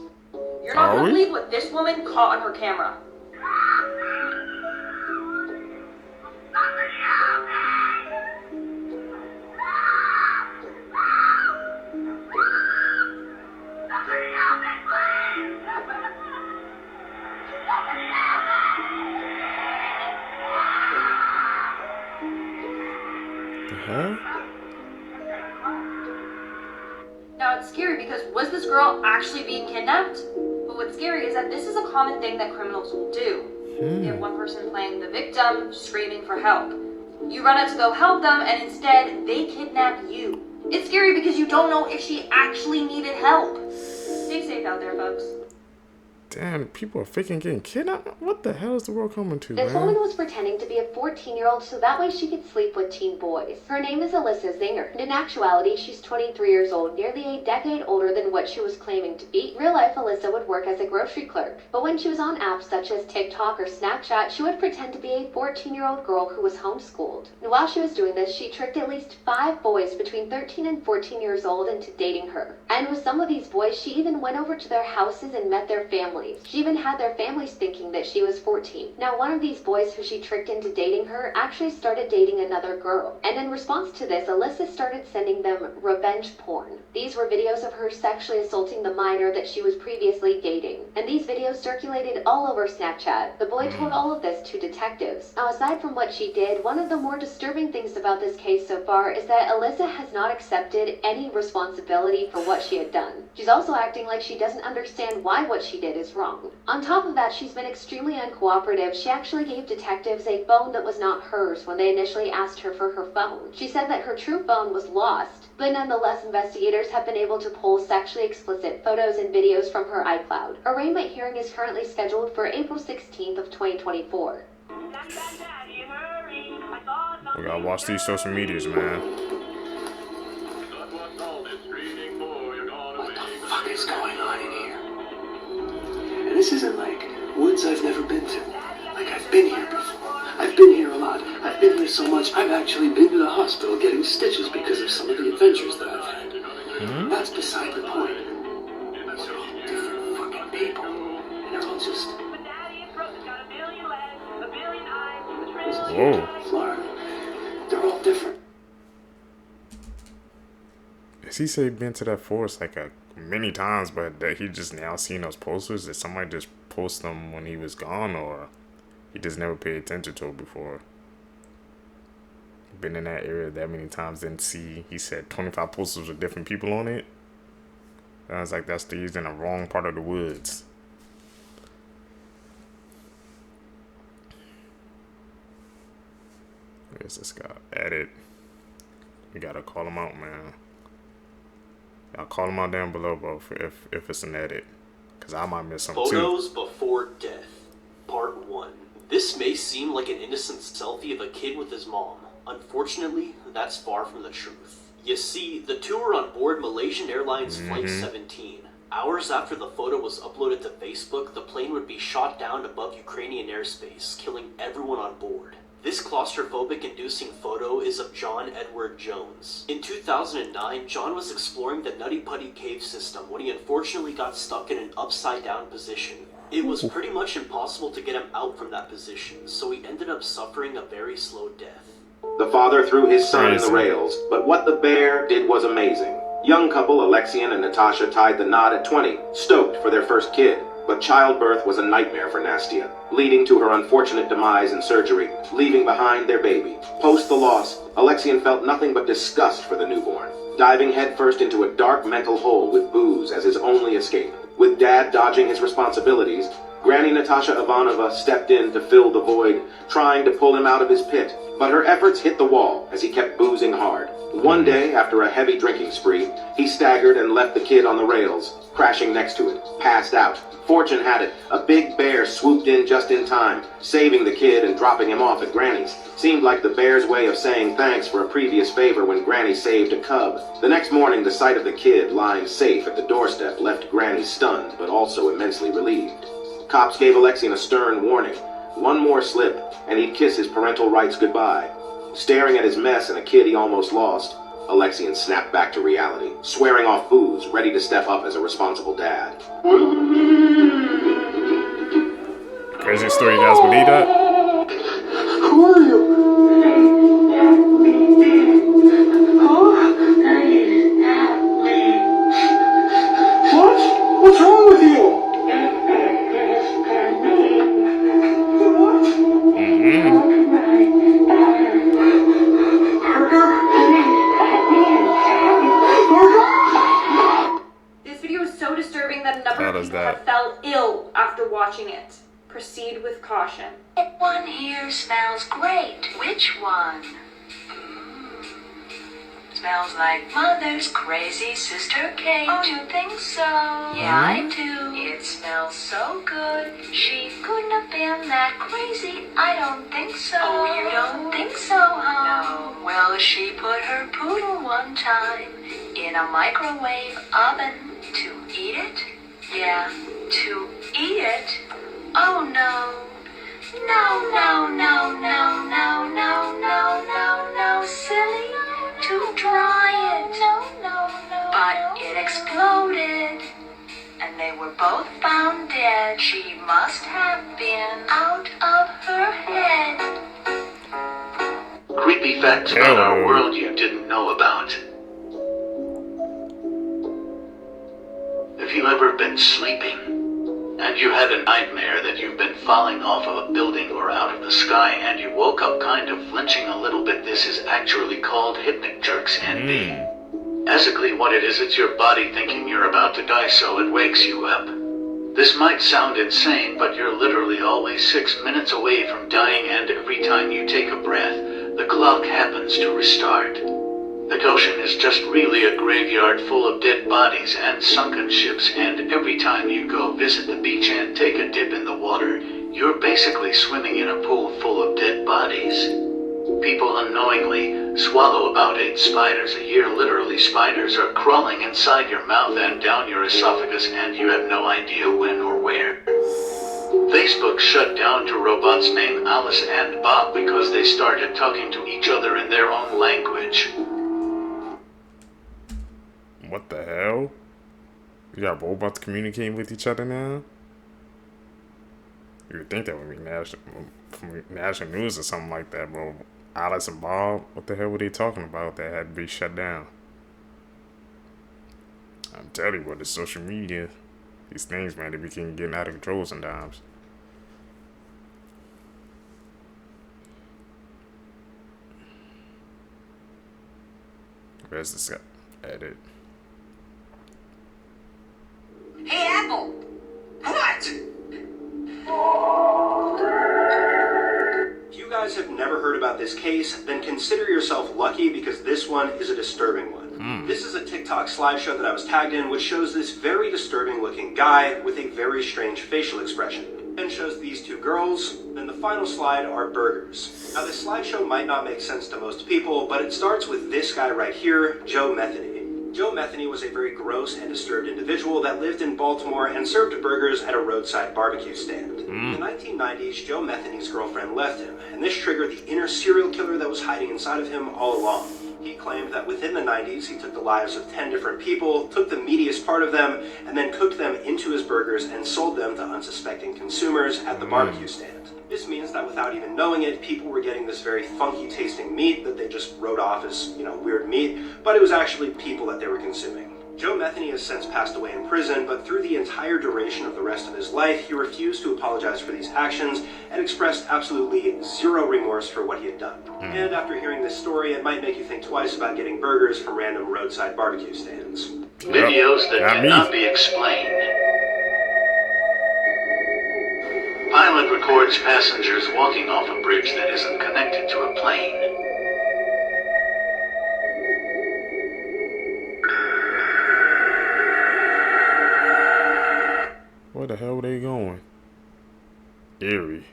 You're not gonna believe what this woman caught on her camera. Now it's scary because was this girl actually being kidnapped? But what's scary is that this is a common thing that criminals will do. You have one person playing the victim, screaming for help. You run out to go help them, and instead, they kidnap you. It's scary because you don't know if she actually needed help. Stay safe out there, folks. Damn, people are freaking getting kidnapped? What the hell is the world coming to, This man? woman was pretending to be a 14-year-old so that way she could sleep with teen boys. Her name is Alyssa Zinger, and in actuality, she's 23 years old, nearly a decade older than what she was claiming to be. In real life, Alyssa would work as a grocery clerk, but when she was on apps such as TikTok or Snapchat, she would pretend to be a 14-year-old girl who was homeschooled. And while she was doing this, she tricked at least 5 boys between 13 and 14 years old into dating her. And with some of these boys, she even went over to their houses and met their families. families. She even had their families thinking that she was 14. Now, one of these boys who she tricked into dating her actually started dating another girl. And in response to this, Alyssa started sending them revenge porn. These were videos of her sexually assaulting the minor that she was previously dating. And these videos circulated all over Snapchat. The boy told all of this to detectives. Now, aside from what she did, one of the more disturbing things about this case so far is that Alyssa has not accepted any responsibility for what she had done. She's also acting like she doesn't understand why what she did is wrong. On top of that, she's been extremely uncooperative. She actually gave detectives a phone that was not hers when they initially asked her for her phone. She said that her true phone was lost, but nonetheless, investigators have been able to pull sexually explicit photos and videos from her iCloud. Her arraignment hearing is currently scheduled for April 16th of 2024. We gotta watch these social medias, man. What the fuck is going on in here? And this isn't like woods I've never been to. Like I've been here before. I've been here a lot. I've been here so much, I've actually been to the hospital getting stitches because of some of the adventures that I've had. That's beside the point. We're all different fucking people. And they're all just... Whoa. Florida. They're all different. Does he say been to that forest like many times, but that he just now seen those posters? Did somebody just post them when he was gone, or he just never paid attention to it before? Been in that area that many times, didn't see. He said 25 posters with different people on it. I was like, that's he's in the wrong part of the woods. Where's this guy? Edit. We gotta call him out, man. I'll call him out down below, bro, if it's an edit. Because I might miss something too. Photos before death. Part 1. This may seem like an innocent selfie of a kid with his mom. Unfortunately, that's far from the truth. You see, the two were on board Malaysian Airlines Flight 17. Hours after the photo was uploaded to Facebook, the plane would be shot down above Ukrainian airspace, killing everyone on board. This claustrophobic-inducing photo is of John Edward Jones. In 2009, John was exploring the Nutty Putty cave system when he unfortunately got stuck in an upside-down position. It was pretty much impossible to get him out from that position, so he ended up suffering a very slow death. The father threw his son in the rails, but what the bear did was amazing. Young couple Alexian and Natasha tied the knot at 20, stoked for their first kid. But childbirth was a nightmare for Nastia, leading to her unfortunate demise in surgery, leaving behind their baby. Post the loss, Alexian felt nothing but disgust for the newborn, diving headfirst into a dark mental hole with booze as his only escape. With Dad dodging his responsibilities, Granny Natasha Ivanova stepped in to fill the void, trying to pull him out of his pit. But her efforts hit the wall as he kept boozing hard. One day, after a heavy drinking spree, he staggered and left the kid on the rails, crashing next to it, passed out. Fortune had it, a big bear swooped in just in time, saving the kid and dropping him off at Granny's. Seemed like the bear's way of saying thanks for a previous favor when Granny saved a cub. The next morning, the sight of the kid lying safe at the doorstep left Granny stunned, but also immensely relieved. Cops gave Alexian a stern warning. One more slip, and he'd kiss his parental rights goodbye. Staring at his mess and a kid he almost lost, Alexian snapped back to reality, swearing off booze, ready to step up as a responsible dad. Crazy story, you guys believe that? Who are you? What? What's wrong with you? This video is so disturbing that a number of people have fell ill after watching it. Proceed with caution. One here smells great. Which one? Smells like Mother's crazy sister Kate. Oh, you think so? Yeah, I do. It smells so good. She couldn't have been that crazy. I don't think so. Oh, you don't think so, huh? No. Well, she put her poodle one time in a microwave oven to eat it. Yeah, to eat it. Oh, no. No, no, no, no, no, no, no, no, no, silly. To dry it. But it exploded. And they were both found dead. that she must have been out of her head. Creepy facts about our world you didn't know about. Have you ever been sleeping and you had a nightmare that you've been falling off of a building or out of the sky and you woke up kind of flinching a little bit? This is actually called hypnic jerks envy. Basically what it is, it's your body thinking you're about to die so it wakes you up. This might sound insane, but you're literally always 6 minutes away from dying, and every time you take a breath, the clock happens to restart. The ocean is just really a graveyard full of dead bodies and sunken ships, and every time you go visit the beach and take a dip in the water, you're basically swimming in a pool full of dead bodies. People unknowingly swallow about 8 spiders a year. Literally, spiders are crawling inside your mouth and down your esophagus, and you have no idea when or where. Facebook shut down 2 robots named Alice and Bob because they started talking to each other in their own language. What the hell? You got robots communicating with each other now? You would think that would be national news or something like that, bro. Alice and Bob, what the hell were they talking about that had to be shut down? I'm telling you what, the social media, these things, man, they became getting out of control sometimes. Where's this guy? Edit. Hey, Apple! What? If you guys have never heard about this case, then consider yourself lucky because this one is a disturbing one. This is a TikTok slideshow that I was tagged in, which shows this very disturbing looking guy with a very strange facial expression. And shows these 2 girls, and the final slide are burgers. Now this slideshow might not make sense to most people, but it starts with this guy right here, Joe Methany. Joe Methany was a very gross and disturbed individual that lived in Baltimore and served burgers at a roadside barbecue stand. In the 1990s, Joe Methany's girlfriend left him, and this triggered the inner serial killer that was hiding inside of him all along. He claimed that within the 90s, he took the lives of 10 different people, took the meatiest part of them, and then cooked them into his burgers and sold them to unsuspecting consumers at the barbecue stand. This means that without even knowing it, people were getting this very funky tasting meat that they just wrote off as, weird meat, but it was actually people that they were consuming. Joe Methany has since passed away in prison, but through the entire duration of the rest of his life, he refused to apologize for these actions and expressed absolutely 0 remorse for what he had done. And after hearing this story, it might make you think twice about getting burgers from random roadside barbecue stands. Videos that cannot be explained. Pilot records passengers walking off a bridge that isn't connected to a plane. Where the hell are they going? Eerie.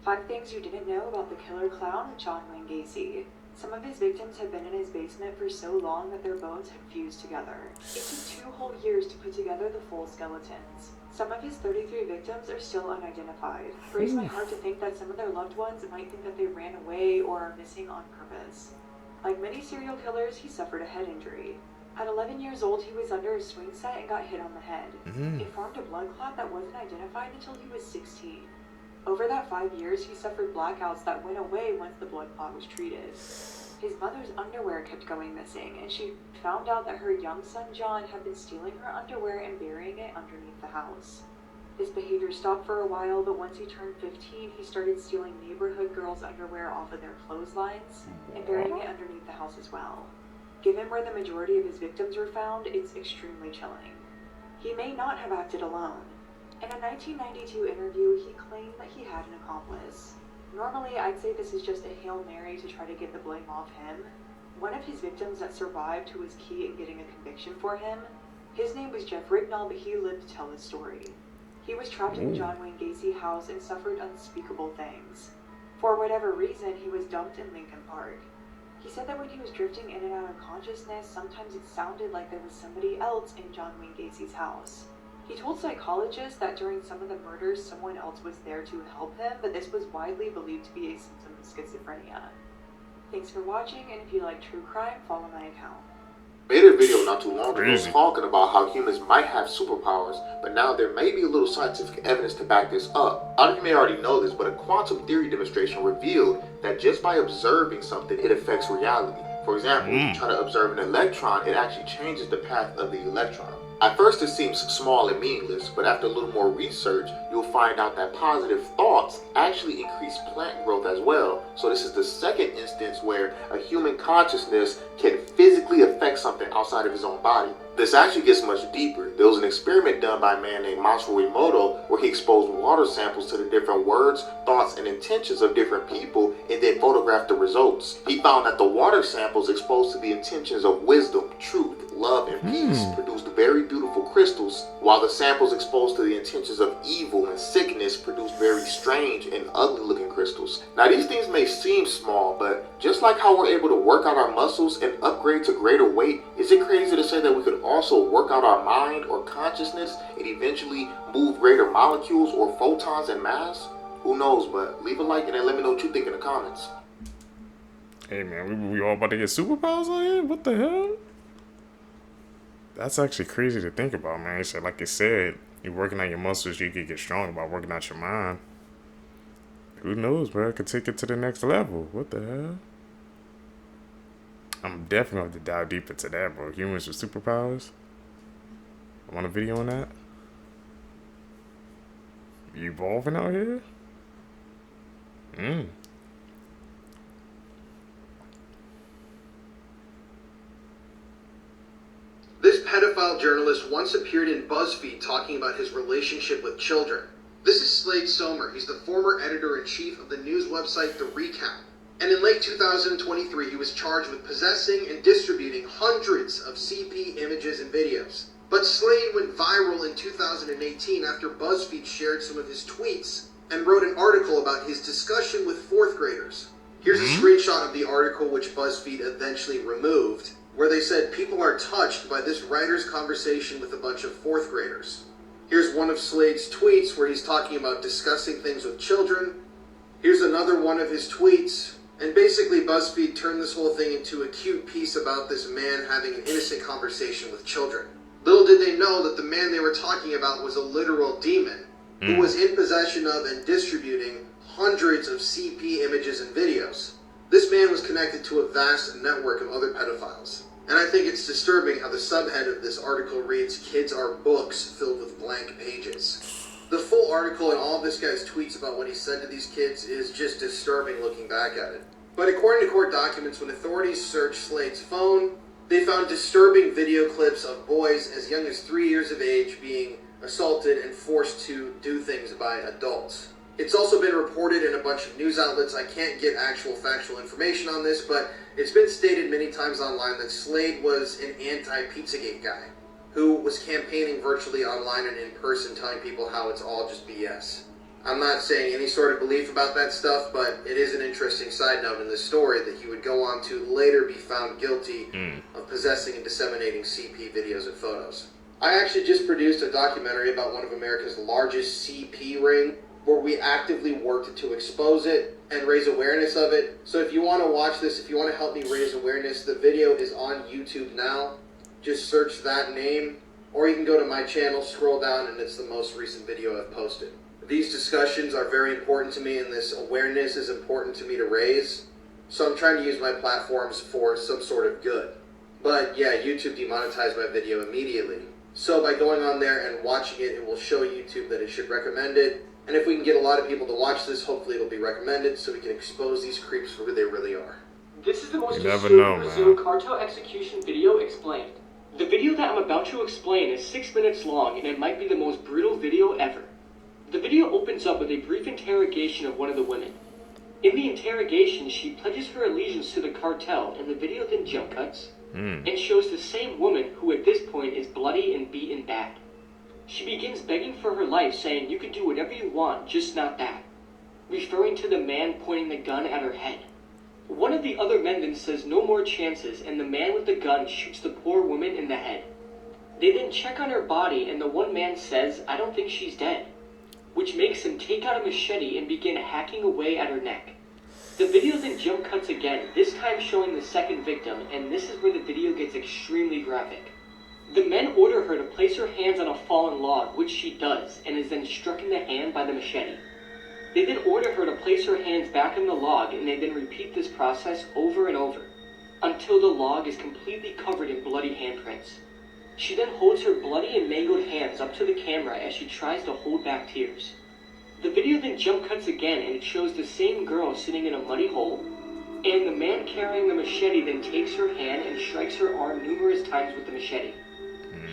5 things you didn't know about the killer clown, Wayne Gacy. Some of his victims had been in his basement for so long that their bones had fused together. It took 2 whole years to put together the full skeletons. Some of his 33 victims are still unidentified. It breaks my heart to think that some of their loved ones might think that they ran away or are missing on purpose. Like many serial killers, he suffered a head injury. At 11 years old, he was under a swing set and got hit on the head. It formed a blood clot that wasn't identified until he was 16. Over that 5 years, he suffered blackouts that went away once the blood clot was treated. His mother's underwear kept going missing, and she found out that her young son John had been stealing her underwear and burying it underneath the house. His behavior stopped for a while, but once he turned 15, he started stealing neighborhood girls' underwear off of their clotheslines and burying it underneath the house as well. Given where the majority of his victims were found, it's extremely chilling. He may not have acted alone. In a 1992 interview, he claimed that he had an accomplice. Normally, I'd say this is just a Hail Mary to try to get the blame off him. One of his victims that survived, who was key in getting a conviction for him, his name was Jeff Rignall, but he lived to tell his story. He was trapped in the Wayne Gacy house and suffered unspeakable things. For whatever reason, he was dumped in Lincoln Park. He said that when he was drifting in and out of consciousness, sometimes it sounded like there was somebody else in Wayne Gacy's house. He told psychologists that during some of the murders, someone else was there to help him, but this was widely believed to be a symptom of schizophrenia. Thanks for watching, and if you like true crime, follow my account. Made a video not too long ago talking about how humans might have superpowers, but now there may be a little scientific evidence to back this up. A lot of you may already know this, but a quantum theory demonstration revealed that just by observing something, it affects reality. For example, if you try to observe an electron, it actually changes the path of the electron. At first it seems small and meaningless, but after a little more research, you'll find out that positive thoughts actually increase plant growth as well. So this is the second instance where a human consciousness can physically affect something outside of his own body. This actually gets much deeper. There was an experiment done by a man named Masaru Emoto where he exposed water samples to the different words, thoughts, and intentions of different people and then photographed the results. He found that the water samples exposed to the intentions of wisdom, truth, love, and peace produced very beautiful crystals, while the samples exposed to the intentions of evil and sickness produced very strange and ugly looking crystals. Now these things may seem small, but just like how we're able to work out our muscles and upgrade to greater weight, is it crazy to say that we could also work out our mind or consciousness and eventually move greater molecules or photons and mass? Who knows, but leave a like and then let me know what you think in the comments. Hey man, we all about to get superpowers on here? What the hell? That's actually crazy to think about, man. So like I said, you're working on your muscles, you could get stronger by working out your mind. Who knows, bro? I could take it to the next level. What the hell? I'm definitely going to dive deep into that, bro. Humans with superpowers. I want a video on that. You evolving out here? This pedophile journalist once appeared in BuzzFeed talking about his relationship with children. This is Slade Sr. He's the former editor-in-chief of the news website The Recount. And in late 2023, he was charged with possessing and distributing hundreds of CP images and videos. But Slade went viral in 2018 after BuzzFeed shared some of his tweets and wrote an article about his discussion with fourth graders. Here's a screenshot of the article which BuzzFeed eventually removed, where they said people are touched by this writer's conversation with a bunch of fourth graders. Here's one of Slade's tweets where he's talking about discussing things with children. Here's another one of his tweets. And basically BuzzFeed turned this whole thing into a cute piece about this man having an innocent conversation with children. Little did they know that the man they were talking about was a literal demon who was in possession of and distributing hundreds of CP images and videos. This man was connected to a vast network of other pedophiles. And I think it's disturbing how the subhead of this article reads, "Kids are books filled with blank pages." The full article and all of this guy's tweets about what he said to these kids is just disturbing looking back at it. But according to court documents, when authorities searched Slade's phone, they found disturbing video clips of boys as young as 3 years of age being assaulted and forced to do things by adults. It's also been reported in a bunch of news outlets. I can't get actual factual information on this, but it's been stated many times online that Slade was an anti-Pizzagate guy who was campaigning virtually online and in person telling people how it's all just BS. I'm not saying any sort of belief about that stuff, but it is an interesting side note in this story that he would go on to later be found guilty of possessing and disseminating CP videos and photos. I actually just produced a documentary about one of America's largest CP ring, where we actively worked to expose it and raise awareness of it. So if you want to watch this, if you want to help me raise awareness, the video is on YouTube now. Just search that name, or you can go to my channel, scroll down, and it's the most recent video I've posted. These discussions are very important to me, and this awareness is important to me to raise. So I'm trying to use my platforms for some sort of good. But yeah, YouTube demonetized my video immediately. So by going on there and watching it, it will show YouTube that it should recommend it. And if we can get a lot of people to watch this, hopefully it'll be recommended so we can expose these creeps for who they really are. This is the most disturbing Brazil cartel execution video explained. The video that I'm about to explain is 6 minutes long, and it might be the most brutal video ever. The video opens up with a brief interrogation of one of the women. In the interrogation, she pledges her allegiance to the cartel, and the video then jump cuts and shows the same woman who at this point is bloody and beaten bad. She begins begging for her life, saying, "You can do whatever you want, just not that," referring to the man pointing the gun at her head. One of the other men then says no more chances, and the man with the gun shoots the poor woman in the head. They then check on her body, and the one man says, "I don't think she's dead," which makes him take out a machete and begin hacking away at her neck. The video then jump cuts again, this time showing the second victim, and this is where the video gets extremely graphic. The men order her to place her hands on a fallen log, which she does, and is then struck in the hand by the machete. They then order her to place her hands back on the log, and they then repeat this process over and over, until the log is completely covered in bloody handprints. She then holds her bloody and mangled hands up to the camera as she tries to hold back tears. The video then jump cuts again, and it shows the same girl sitting in a muddy hole, and the man carrying the machete then takes her hand and strikes her arm numerous times with the machete.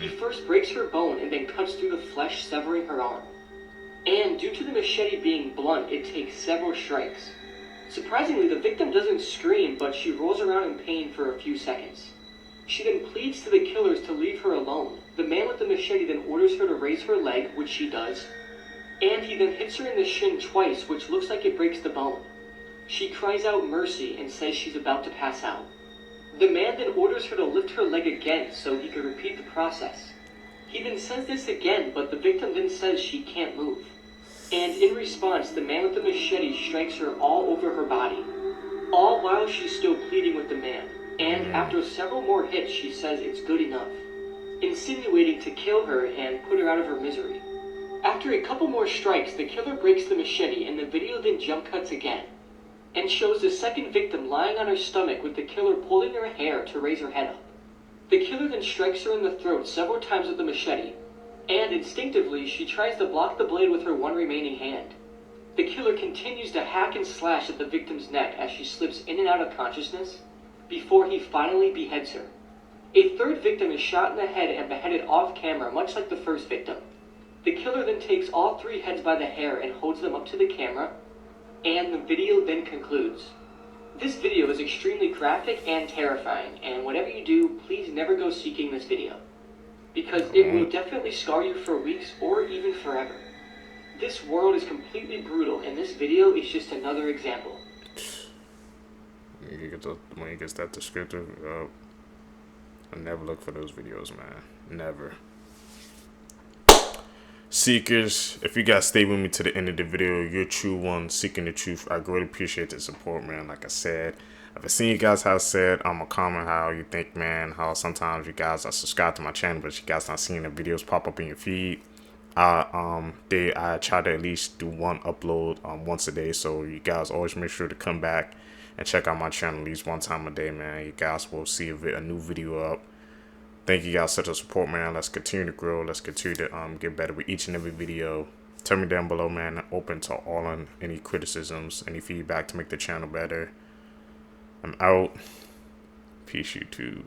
He first breaks her bone and then cuts through the flesh, severing her arm. And due to the machete being blunt, it takes several strikes. Surprisingly, the victim doesn't scream, but she rolls around in pain for a few seconds. She then pleads to the killers to leave her alone. The man with the machete then orders her to raise her leg, which she does, and he then hits her in the shin twice, which looks like it breaks the bone. She cries out mercy and says she's about to pass out. The man then orders her to lift her leg again so he could repeat the process. He then says this again, but the victim then says she can't move. And in response, the man with the machete strikes her all over her body, all while she's still pleading with the man. And after several more hits, she says it's good enough, insinuating to kill her and put her out of her misery. After a couple more strikes, the killer breaks the machete, and the video then jump cuts again, and shows the second victim lying on her stomach with the killer pulling her hair to raise her head up. The killer then strikes her in the throat several times with the machete, and instinctively she tries to block the blade with her one remaining hand. The killer continues to hack and slash at the victim's neck as she slips in and out of consciousness before he finally beheads her. A third victim is shot in the head and beheaded off camera, much like the first victim. The killer then takes all three heads by the hair and holds them up to the camera, and the video then concludes. This video is extremely graphic and terrifying, and whatever you do, please never go seeking this video, because it will definitely scar you for weeks or even forever. This world is completely brutal, and this video is just another example. When you get that descriptive, I never look for those videos, man. Never. Seekers, if you guys stay with me to the end of the video, you're a true one seeking the truth. I greatly appreciate the support, man. Like I said, if I seen you guys have said, I'm gonna comment how you think, man, how sometimes you guys are subscribed to my channel, but you guys not seeing the videos pop up in your feed. I try to at least do one upload once a day, so you guys always make sure to come back and check out my channel at least one time a day, man. You guys will see a new video up. Thank you guys for the support, man. Let's continue to grow. Let's continue to get better with each and every video. Tell me down below, man. Open to all on any criticisms, any feedback to make the channel better. I'm out. Peace, YouTube.